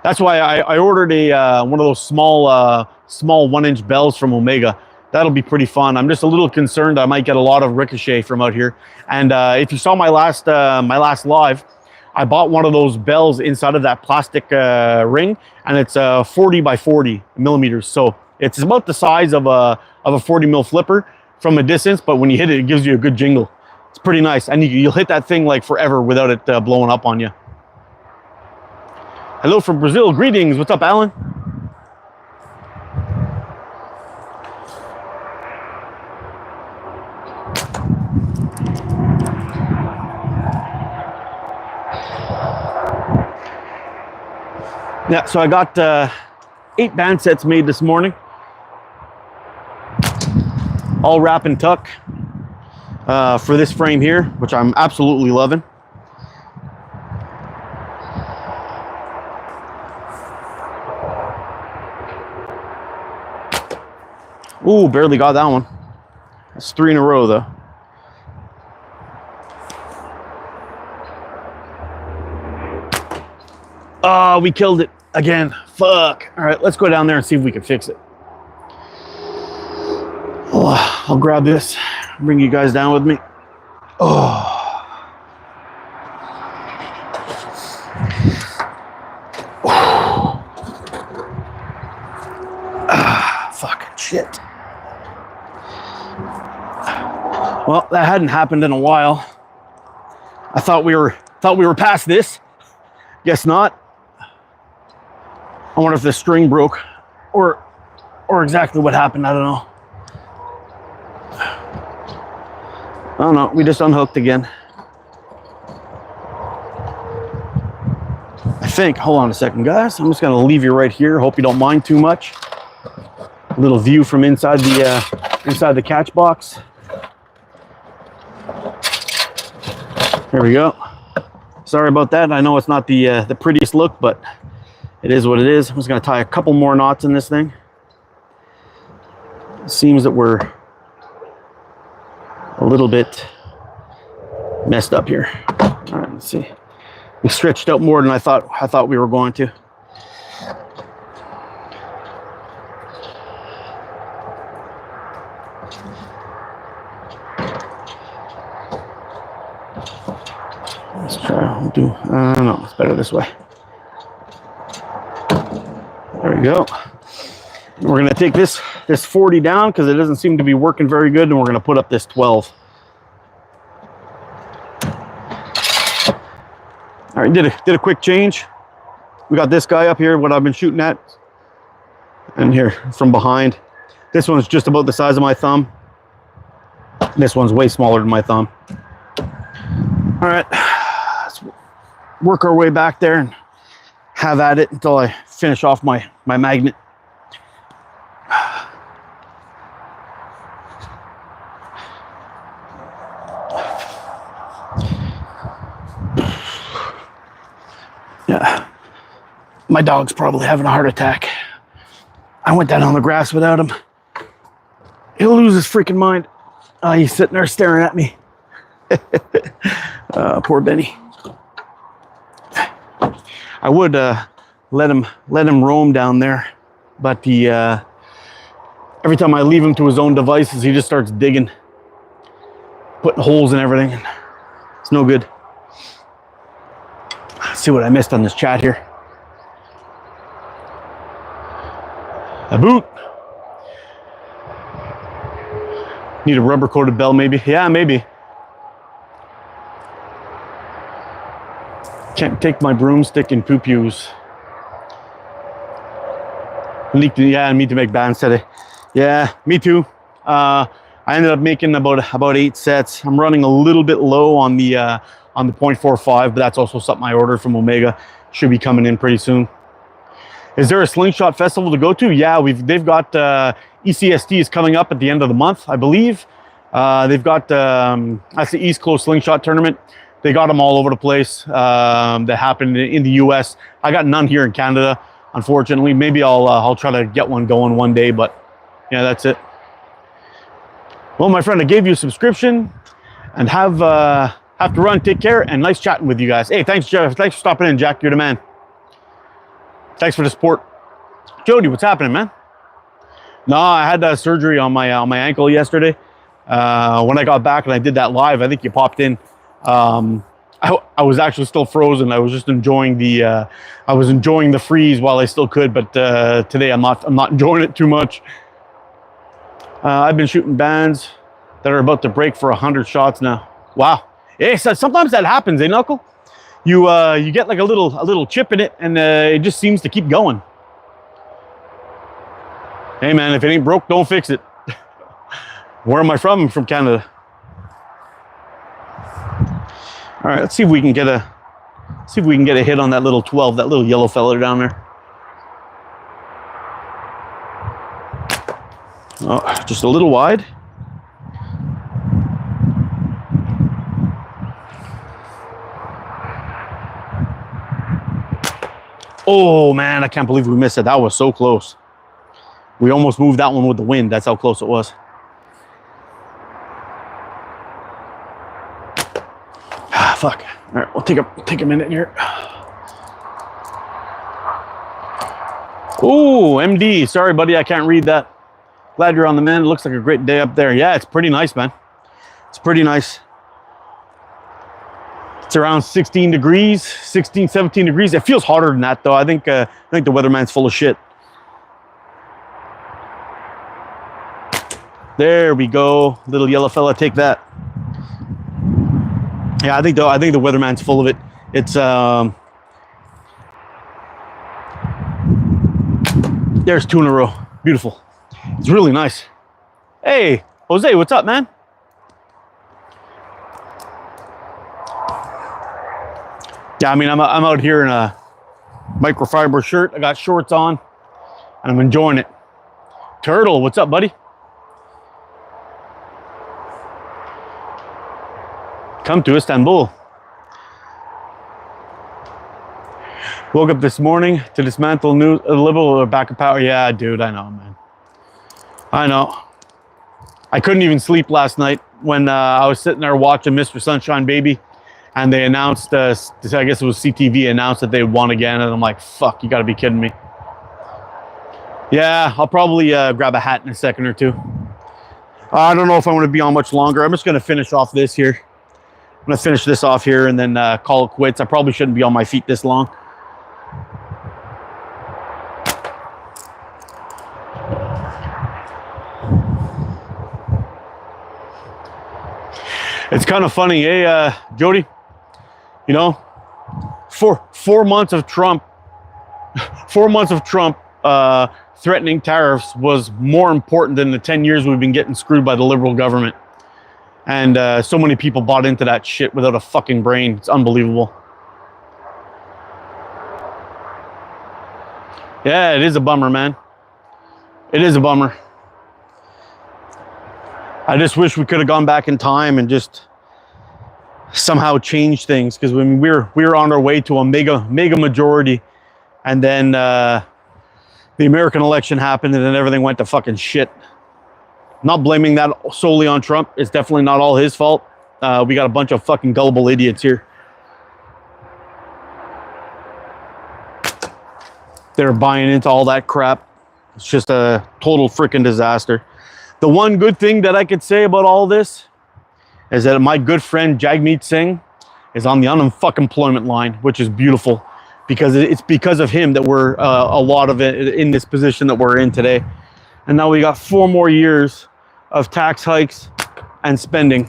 That's why I ordered a one of those small 1-inch bells from Omega. That'll be pretty fun. I'm just a little concerned I might get a lot of ricochet from out here. And if you saw my last live, I bought one of those bells inside of that plastic ring, and it's 40 by 40 millimeters. So it's about the size of a 40 mil flipper from a distance, but when you hit it, it gives you a good jingle. It's pretty nice, and you'll hit that thing like forever without it blowing up on you. Hello from Brazil. Greetings. What's up, Alan? Yeah, so I got 8 band sets made this morning. All wrap and tuck for this frame here, which I'm absolutely loving. Ooh, barely got that one. That's 3 in a row though. Oh, we killed it again. Fuck. All right, let's go down there and see if we can fix it. Oh, I'll grab this, bring you guys down with me. Oh. Fucking shit. Well, that hadn't happened in a while. I thought we were past this. Guess not. I wonder if the string broke or exactly what happened. I don't know. Oh no, we just unhooked again. I think. Hold on a second, guys. I'm just gonna leave you right here. Hope you don't mind too much. A little view from inside the catch box. There we go. Sorry about that. I know it's not the prettiest look, but it is what it is. I'm just gonna tie a couple more knots in this thing. It seems that we're a little bit messed up here. All right, let's see. We stretched out more than I thought we were going to. Let's try. We'll do. No, it's better this way. There we go. We're going to take this 40 down because it doesn't seem to be working very good, and we're going to put up this 12. All right, did a quick change. We got this guy up here, what I've been shooting at, and here from behind. This one's just about the size of my thumb. This one's way smaller than my thumb. All right, let's work our way back there and have at it until I finish off my magnet. Yeah, my dog's probably having a heart attack. I went down on the grass without him. He'll lose his freaking mind. He's sitting there staring at me. Poor Benny. I would let him roam down there, but every time I leave him to his own devices, he just starts digging, putting holes in everything. It's no good. Let's see what I missed on this chat here. A boot. Need a rubber coated bell maybe? Yeah, maybe. Can't take my broomstick and poo-pews. Yeah, I need to make bands today. Yeah, me too. I ended up making about 8 sets. I'm running a little bit low on the 0.45, but that's also something I ordered from Omega. Should be coming in pretty soon. Is there a Slingshot festival to go to? Yeah, they've got ECST is coming up at the end of the month, I believe. They've got that's the East Coast Slingshot tournament. They got them all over the place. That happened in the U.S. I got none here in Canada, unfortunately. Maybe I'll try to get one going one day, but yeah, that's it. Well, my friend, I gave you a subscription, and have to run. Take care, and nice chatting with you guys. Hey, thanks, Jeff. Thanks for stopping in, Jack. You're the man. Thanks for the support. Jody, what's happening, man? No, I had surgery on my ankle yesterday. When I got back and I did that live, I think you popped in. I was actually still frozen. I was just enjoying the freeze while I still could, but today I'm not enjoying it too much. I've been shooting bands that are about to break for 100 shots now. Wow. Hey, so sometimes that happens, eh, Knuckle? You get like a little chip in it, and it just seems to keep going. Hey man, if it ain't broke, don't fix it. Where am I from? I'm from Canada. All right, let's see if we can get a hit on that little 12, that little yellow fella down there. Oh, just a little wide. Oh man, I can't believe we missed it. That was so close. We almost moved that one with the wind. That's how close it was. Ah, fuck. All right, we'll take a minute here. Oh, MD. Sorry, buddy, I can't read that. Glad you're on the mend. It looks like a great day up there. Yeah, it's pretty nice, man. It's pretty nice. It's around 16 degrees, 16, 17 degrees. It feels hotter than that, though. I think the weatherman's full of shit. There we go. Little yellow fella, take that. Yeah, I think the weatherman's full of it. It's there's two in a row. Beautiful. It's really nice. Hey, Jose, what's up, man? Yeah, I mean, I'm out here in a microfiber shirt. I got shorts on, and I'm enjoying it. Turtle, what's up, buddy? Come to Istanbul. Woke up this morning to dismantle a little backup power. Yeah, dude, I know, man. I know. I couldn't even sleep last night when I was sitting there watching Mr. Sunshine Baby, and they announced, I guess it was CTV, announced that they won again, and I'm like, fuck, you gotta be kidding me. Yeah, I'll probably grab a hat in a second or two. I don't know if I want to be on much longer. I'm just gonna finish off this here. I'm gonna finish this off here and then call it quits. I probably shouldn't be on my feet this long. It's kind of funny, eh, Jody? You know, 4 months of Trump, 4 months of Trump threatening tariffs was more important than the 10 years we've been getting screwed by the liberal government. And so many people bought into that shit without a fucking brain. It's unbelievable. Yeah, it is a bummer, man. It is a bummer. I just wish we could have gone back in time and just somehow changed things, because when we were on our way to a mega majority, and then the American election happened, and then everything went to fucking shit. Not blaming that solely on Trump. It's definitely not all his fault. We got a bunch of fucking gullible idiots here. They're buying into all that crap. It's just a total freaking disaster. The one good thing that I could say about all this is that my good friend Jagmeet Singh is on the unemployment line, which is beautiful, because it's because of him that we're a lot of it in this position that we're in today. And now we got 4 more years of tax hikes and spending.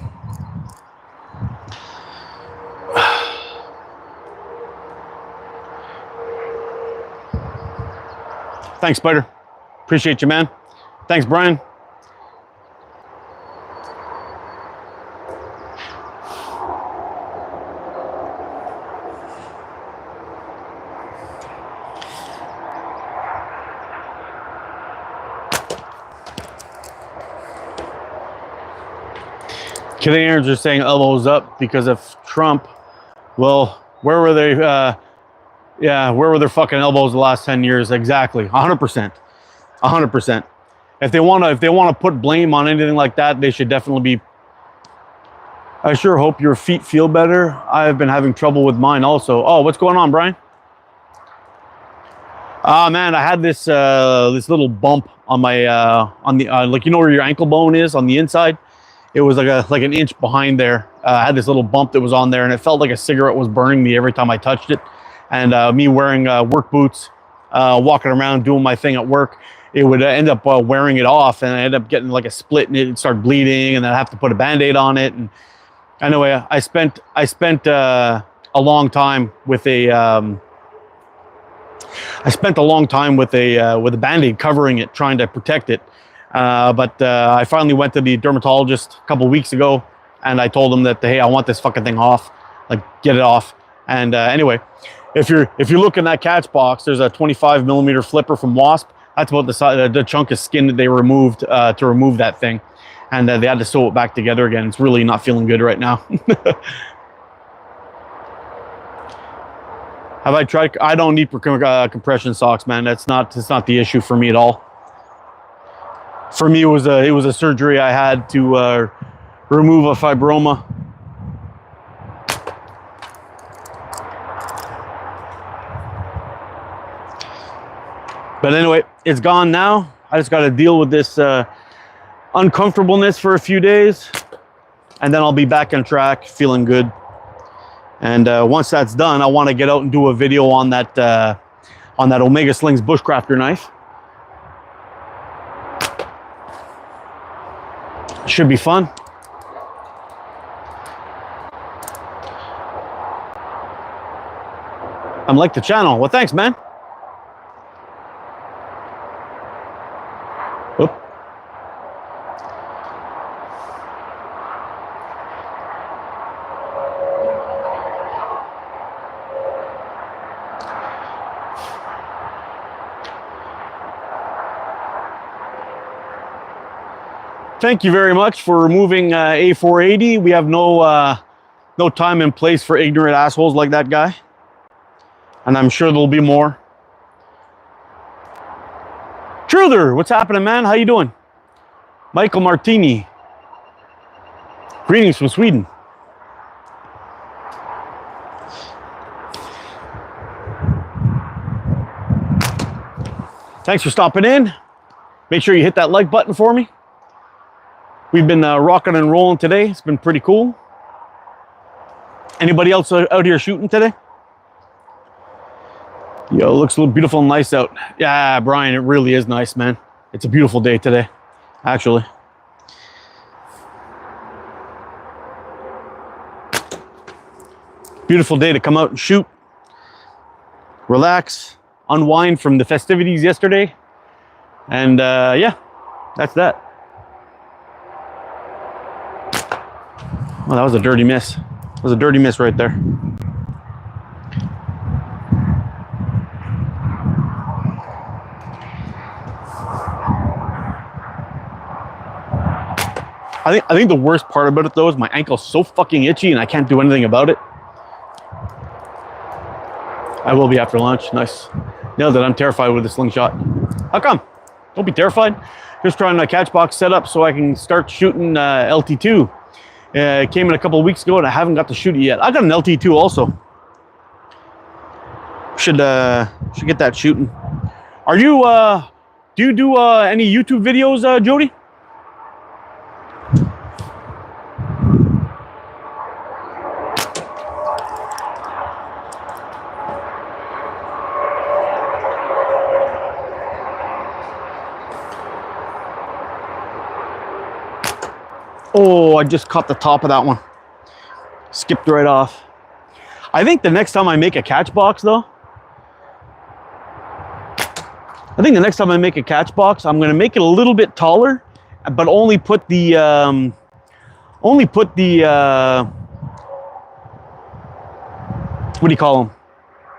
Thanks, Spider. Appreciate you, man. Thanks, Brian. Canadians are saying elbows up because of Trump. Well, where were they? Yeah, where were their fucking elbows the last 10 years? Exactly, 100%, 100%. If they want to put blame on anything like that, they should definitely be. I sure hope your feet feel better. I've been having trouble with mine also. Oh, what's going on, Brian? Man, I had this this little bump on my on the like, you know where your ankle bone is on the inside. It was like an inch behind there. I had this little bump that was on there, and it felt like a cigarette was burning me every time I touched it. And me wearing work boots, walking around doing my thing at work, it would end up wearing it off, and I ended up getting like a split, and it started bleeding, and then I have to put a Band-Aid on it. And anyway, I spent a long time with a with a Band-Aid covering it, trying to protect it. But I finally went to the dermatologist a couple weeks ago, and I told him that, hey, I want this fucking thing off, like get it off. And anyway, if you're looking at that catch box, there's a 25 millimeter flipper from Wasp. That's about the size, the chunk of skin that they removed to remove that thing, and they had to sew it back together again. It's really not feeling good right now. Have I tried? I don't need compression socks, man. It's not the issue for me at all. For me, it was a surgery I had to remove a fibroma. But anyway, it's gone now. I just got to deal with this uncomfortableness for a few days, and then I'll be back on track, feeling good. And once that's done, I want to get out and do a video on that Omega Slings bushcrafter knife. Should be fun. I'm like the channel. Well, thanks, man. Oop. Thank you very much for removing A480. We have no time and place for ignorant assholes like that guy. And I'm sure there'll be more. Truther, what's happening, man? How you doing? Michael Martini. Greetings from Sweden. Thanks for stopping in. Make sure you hit that like button for me. We've been rocking and rolling today. It's been pretty cool. Anybody else out here shooting today? Yo, it looks a little beautiful and nice out. Yeah, Brian, it really is nice, man. It's a beautiful day today, actually. Beautiful day to come out and shoot, relax, unwind from the festivities yesterday. And yeah, that's that. Well, that was a dirty miss. That was a dirty miss right there. I think the worst part about it though is my ankle's so fucking itchy and I can't do anything about it. I will be after lunch. Nice. Nailed it. I'm terrified with the slingshot. How come? Don't be terrified. Just trying a catch box setup so I can start shooting LT2. It came in a couple of weeks ago and I haven't got to shoot it yet. I got an LT2 also. Should get that shooting. Are you do you do any YouTube videos, Jody? Oh, I just caught the top of that one. Skipped right off. I think the next time I make a catch box though, I'm going to make it a little bit taller, but only put the, what do you call them?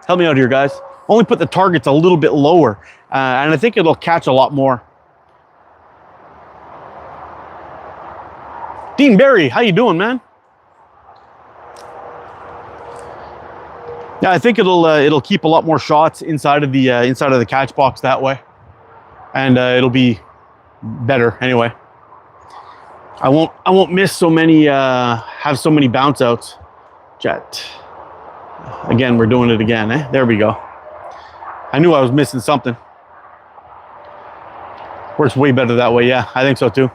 Help me out here, guys. Only put the targets a little bit lower, and I think it'll catch a lot more. Dean Barry, how you doing, man? Yeah, I think it'll keep a lot more shots inside of the catch box that way, and it'll be better anyway. I won't miss so many have so many bounce outs. Jet. Again, we're doing it again. There we go. I knew I was missing something. Works way better that way. Yeah, I think so too.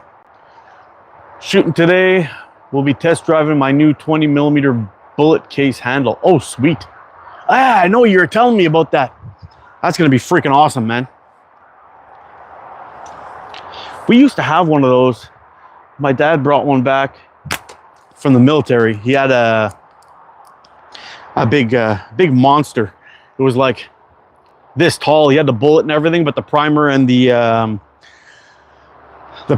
Shooting today, we'll be test driving my new 20mm bullet case handle. Oh, sweet. Ah, I know you were telling me about that. That's gonna be freaking awesome, man. We used to have one of those. My dad brought one back from the military. He had a big monster. It was like this tall. He had the bullet and everything, but the primer and the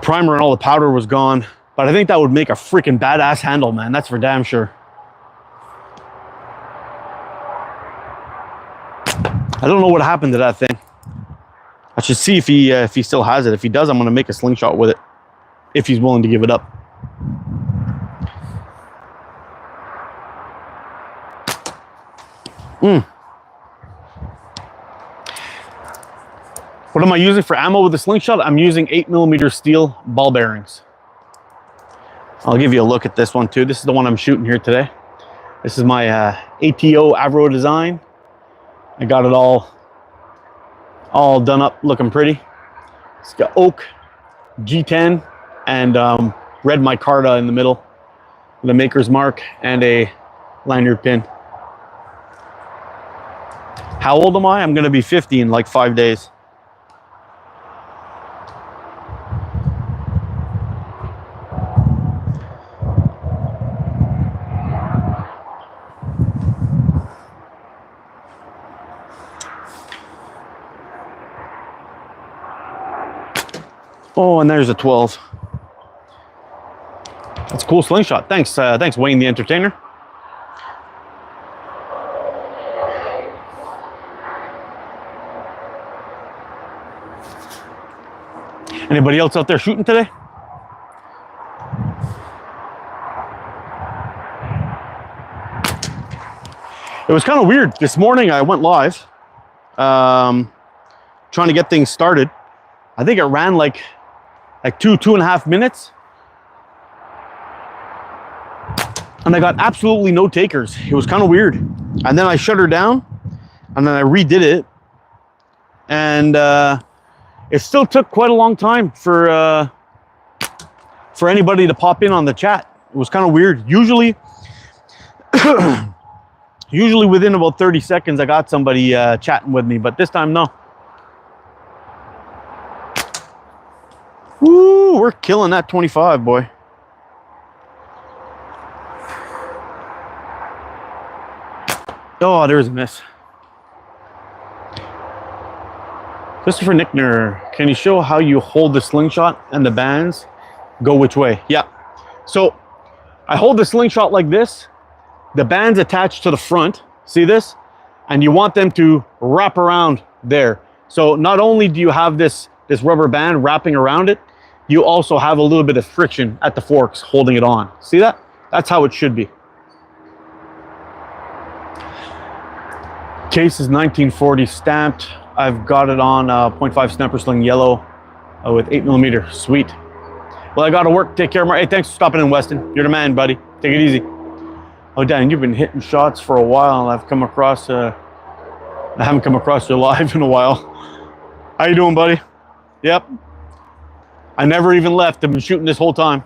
primer and all the powder was gone. But I think that would make a freaking badass handle, man. That's for damn sure. I don't know what happened to that thing. I should see if he still has it. If he does, I'm gonna make a slingshot with it, if he's willing to give it up. What am I using for ammo with the slingshot? I'm using 8mm steel ball bearings. I'll give you a look at this one too. This is the one I'm shooting here today. This is my ATO Avro design. I got it all done up, looking pretty. It's got oak, G10, and red micarta in the middle, with a maker's mark and a lanyard pin. How old am I? I'm gonna be 50 in like 5 days. Oh, and there's a 12. That's a cool slingshot. Thanks, thanks, Wayne the Entertainer. Anybody else out there shooting today? It was kind of weird. This morning I went live, trying to get things started. I think it ran like 2.5 minutes. And I got absolutely no takers. It was kind of weird. And then I shut her down, and then I redid it. And it still took quite a long time for anybody to pop in on the chat. It was kind of weird. Usually within about 30 seconds, I got somebody chatting with me, but this time, no. Woo, we're killing that 25, boy. Oh, there's a miss. Christopher Nickner, can you show how you hold the slingshot and the bands go which way? Yeah. So I hold the slingshot like this. The band's attached to the front. See this? And you want them to wrap around there. So not only do you have this rubber band wrapping around it, you also have a little bit of friction at the forks holding it on. See that? That's how it should be. Case is 1940 stamped. I've got it on .5 snapper sling yellow with 8mm. Sweet. Well, I got to work. Take care, Mark. Hey, thanks for stopping in, Weston. You're the man, buddy. Take it easy. Oh, Dan, you've been hitting shots for a while. I haven't come across you live in a while. How you doing, buddy? Yep. I never even left. I've been shooting this whole time.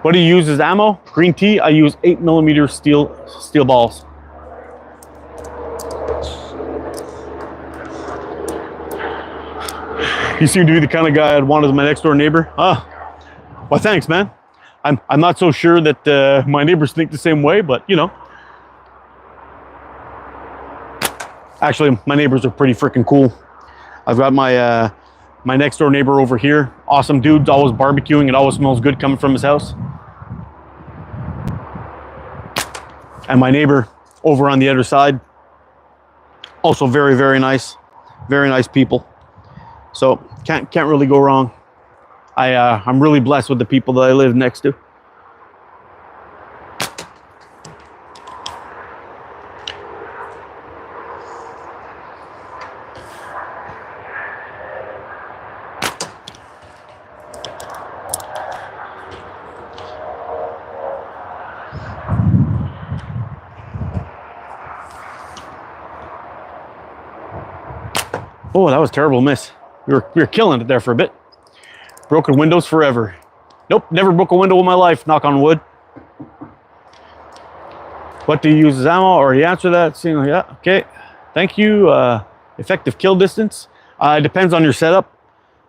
What do you use as ammo? Green tea. I use 8mm steel balls. You seem to be the kind of guy I'd want as my next door neighbor. Ah, well, thanks, man. I'm not so sure that my neighbors think the same way, but you know. Actually, my neighbors are pretty freaking cool. I've got my my next door neighbor over here. Awesome dude's always barbecuing. It always smells good coming from his house. And my neighbor over on the other side, also very, very nice people. So can't really go wrong. I'm really blessed with the people that I live next to. Oh, that was a terrible miss. We were killing it there for a bit. Broken windows forever. Nope, never broke a window in my life, knock on wood. What do you use as ammo? Already answered that. Yeah, okay. Thank you. Effective kill distance. It depends on your setup.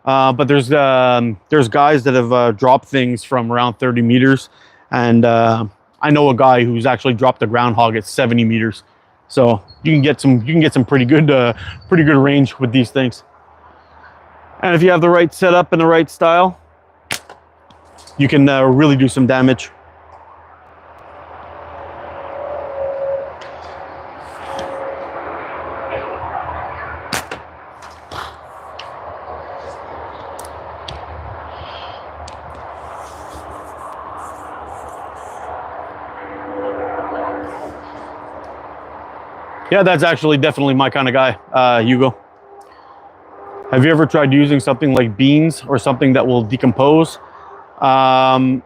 But there's guys that have dropped things from around 30 meters. And I know a guy who's actually dropped a groundhog at 70 meters. So you can get some pretty good range with these things. And if you have the right setup and the right style, you can really do some damage. Yeah, that's actually definitely my kind of guy, Hugo. Have you ever tried using something like beans or something that will decompose? The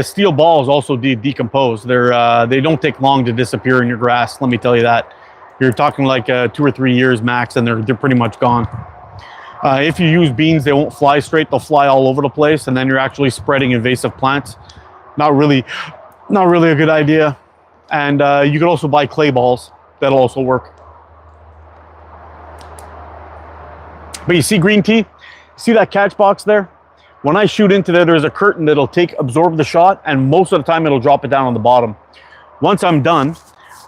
steel balls also decompose. They don't take long to disappear in your grass. Let me tell you that. You're talking like 2 or 3 years max, and they're pretty much gone. If you use beans, they won't fly straight. They'll fly all over the place, and then you're actually spreading invasive plants. Not really a good idea. And you can also buy clay balls. That'll also work. But you see green tea? See that catch box there? When I shoot into there, there's a curtain that'll absorb the shot, and most of the time it'll drop it down on the bottom. Once I'm done,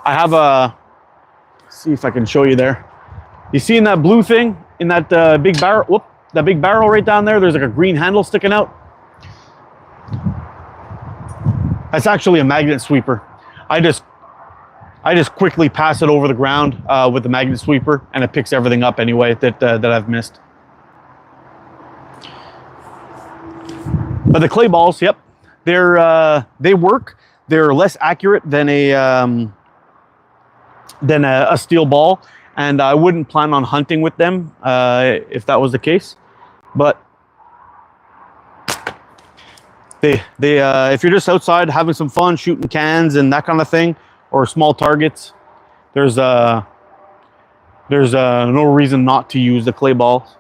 I have let's see if I can show you there. You see in that blue thing, in that big barrel, whoop, that big barrel right down there, there's like a green handle sticking out. That's actually a magnet sweeper. I just quickly pass it over the ground with the magnet sweeper, and it picks everything up anyway that I've missed. But the clay balls, yep, they work. They're less accurate than a steel ball, and I wouldn't plan on hunting with them if that was the case. But if you're just outside having some fun, shooting cans and that kind of thing, or small targets, there's no reason not to use the clay balls.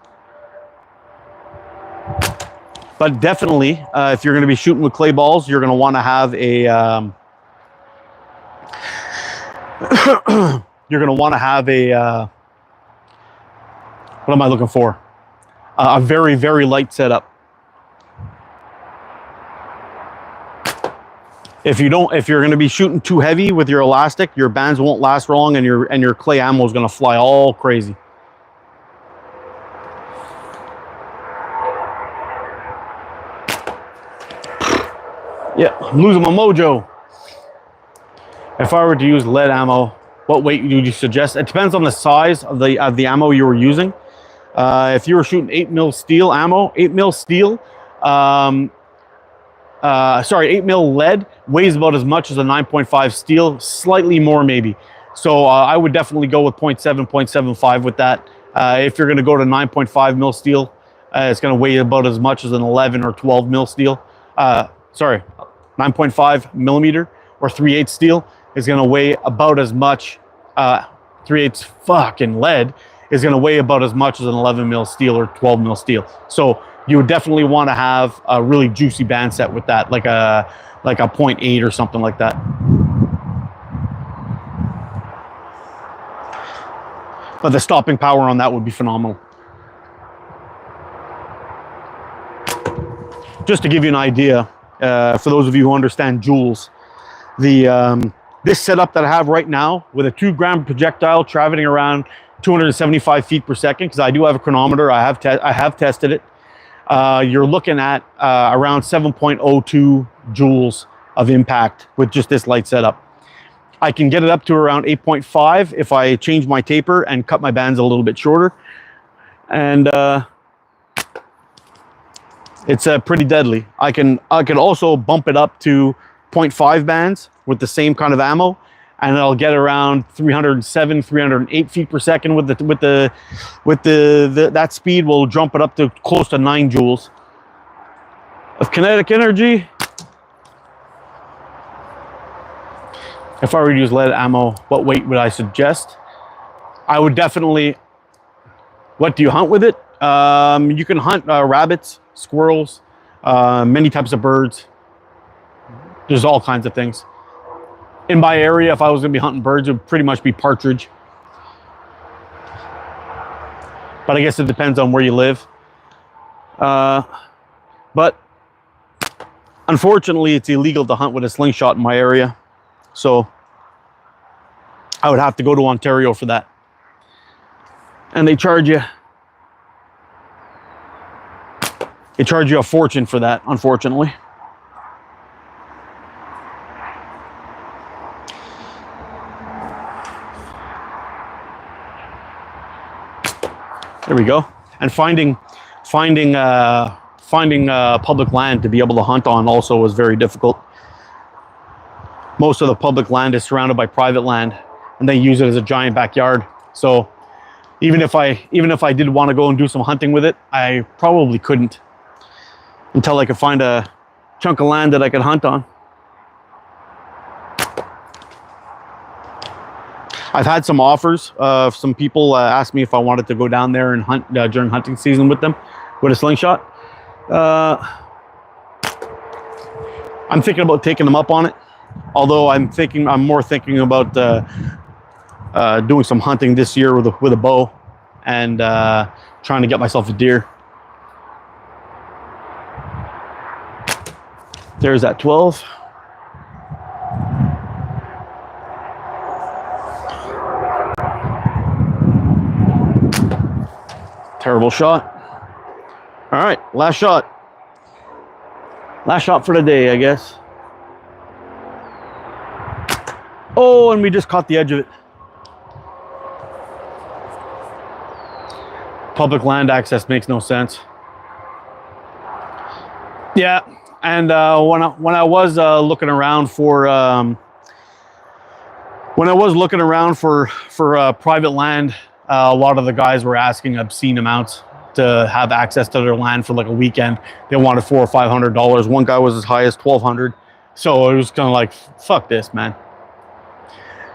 But definitely, if you're going to be shooting with clay balls, you're going to want to have a what am I looking for? A very, very light setup. If you're going to be shooting too heavy with your elastic, your bands won't last long, and your clay ammo is going to fly all crazy. Yeah, I'm losing my mojo. If I were to use lead ammo, what weight would you suggest? It depends on the size of the ammo you were using. If you were shooting 8mm steel ammo, 8mm steel, 8mm lead weighs about as much as a 9.5 steel, slightly more maybe. So I would definitely go with 0.7, 0.75 with that. If you're going to go to 9.5mm steel, it's going to weigh about as much as an 11 or 12mm steel. 9.5 millimeter or 3/8 steel is going to weigh about as much. 3/8 fucking lead is going to weigh about as much as an 11mm steel or 12mm steel. So you would definitely want to have a really juicy band set with that, like a 0.8 or something like that. But the stopping power on that would be phenomenal. Just to give you an idea, for those of you who understand joules, this setup that I have right now with a 2-gram projectile traveling around 275 feet per second, because I do have a chronometer, I have tested it. You're looking at around 7.02 joules of impact with just this light setup. I can get it up to around 8.5 if I change my taper and cut my bands a little bit shorter. And It's pretty deadly. I can also bump it up to 0.5 bands with the same kind of ammo, and I'll get around 307, 308 feet per second with that speed. Will jump it up to close to 9 joules of kinetic energy. If I were to use lead ammo, what weight would I suggest? I would definitely. What do you hunt with it? You can hunt rabbits, squirrels, many types of birds. There's all kinds of things. In my area, if I was going to be hunting birds, it would pretty much be partridge. But I guess it depends on where you live. But unfortunately, it's illegal to hunt with a slingshot in my area. So I would have to go to Ontario for that. And they charge you a fortune for that, unfortunately. There we go. And finding public land to be able to hunt on also was very difficult. Most of the public land is surrounded by private land, and they use it as a giant backyard. So even if I did want to go and do some hunting with it, I probably couldn't until I could find a chunk of land that I could hunt on. I've had some offers. Some people asked me if I wanted to go down there and hunt during hunting season with them with a slingshot. I'm thinking about taking them up on it. Although I'm more thinking about doing some hunting this year with a bow and trying to get myself a deer. There's that 12. Terrible shot. All right, last shot. Last shot for the day, I guess. Oh, and we just caught the edge of it. Public land access makes no sense. Yeah, and when I was looking around for private land, a lot of the guys were asking obscene amounts to have access to their land for like a weekend. They wanted $400 or $500. One guy was as high as $1,200. So it was kind of like, fuck this, man.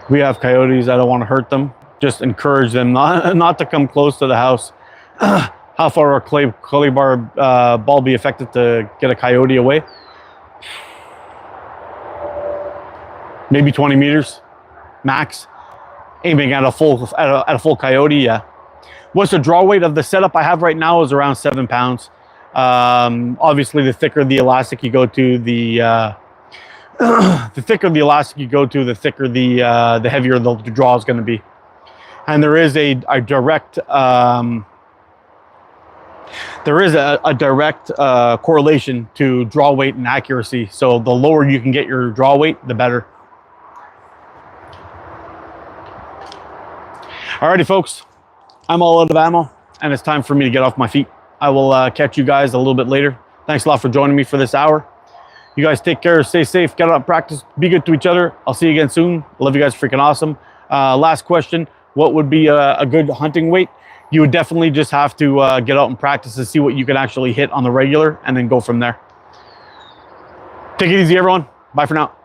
We have coyotes. I don't want to hurt them. Just encourage them not to come close to the house. How far a clay bar ball be effective to get a coyote away? Maybe 20 meters max. Aiming at a full coyote, yeah. What's the draw weight of the setup I have right now is around 7 pounds. Obviously, the thicker the elastic you go to, the thicker the elastic you go to, the thicker the heavier the draw is going to be. And there is a direct correlation to draw weight and accuracy. So the lower you can get your draw weight, the better. Alrighty, folks, I'm all out of ammo, and it's time for me to get off my feet. I will catch you guys a little bit later. Thanks a lot for joining me for this hour. You guys take care, stay safe, get out and practice, be good to each other. I'll see you again soon. Love you guys, freaking awesome. Last question, what would be a good hunting weight? You would definitely just have to get out and practice to see what you can actually hit on the regular and then go from there. Take it easy, everyone. Bye for now.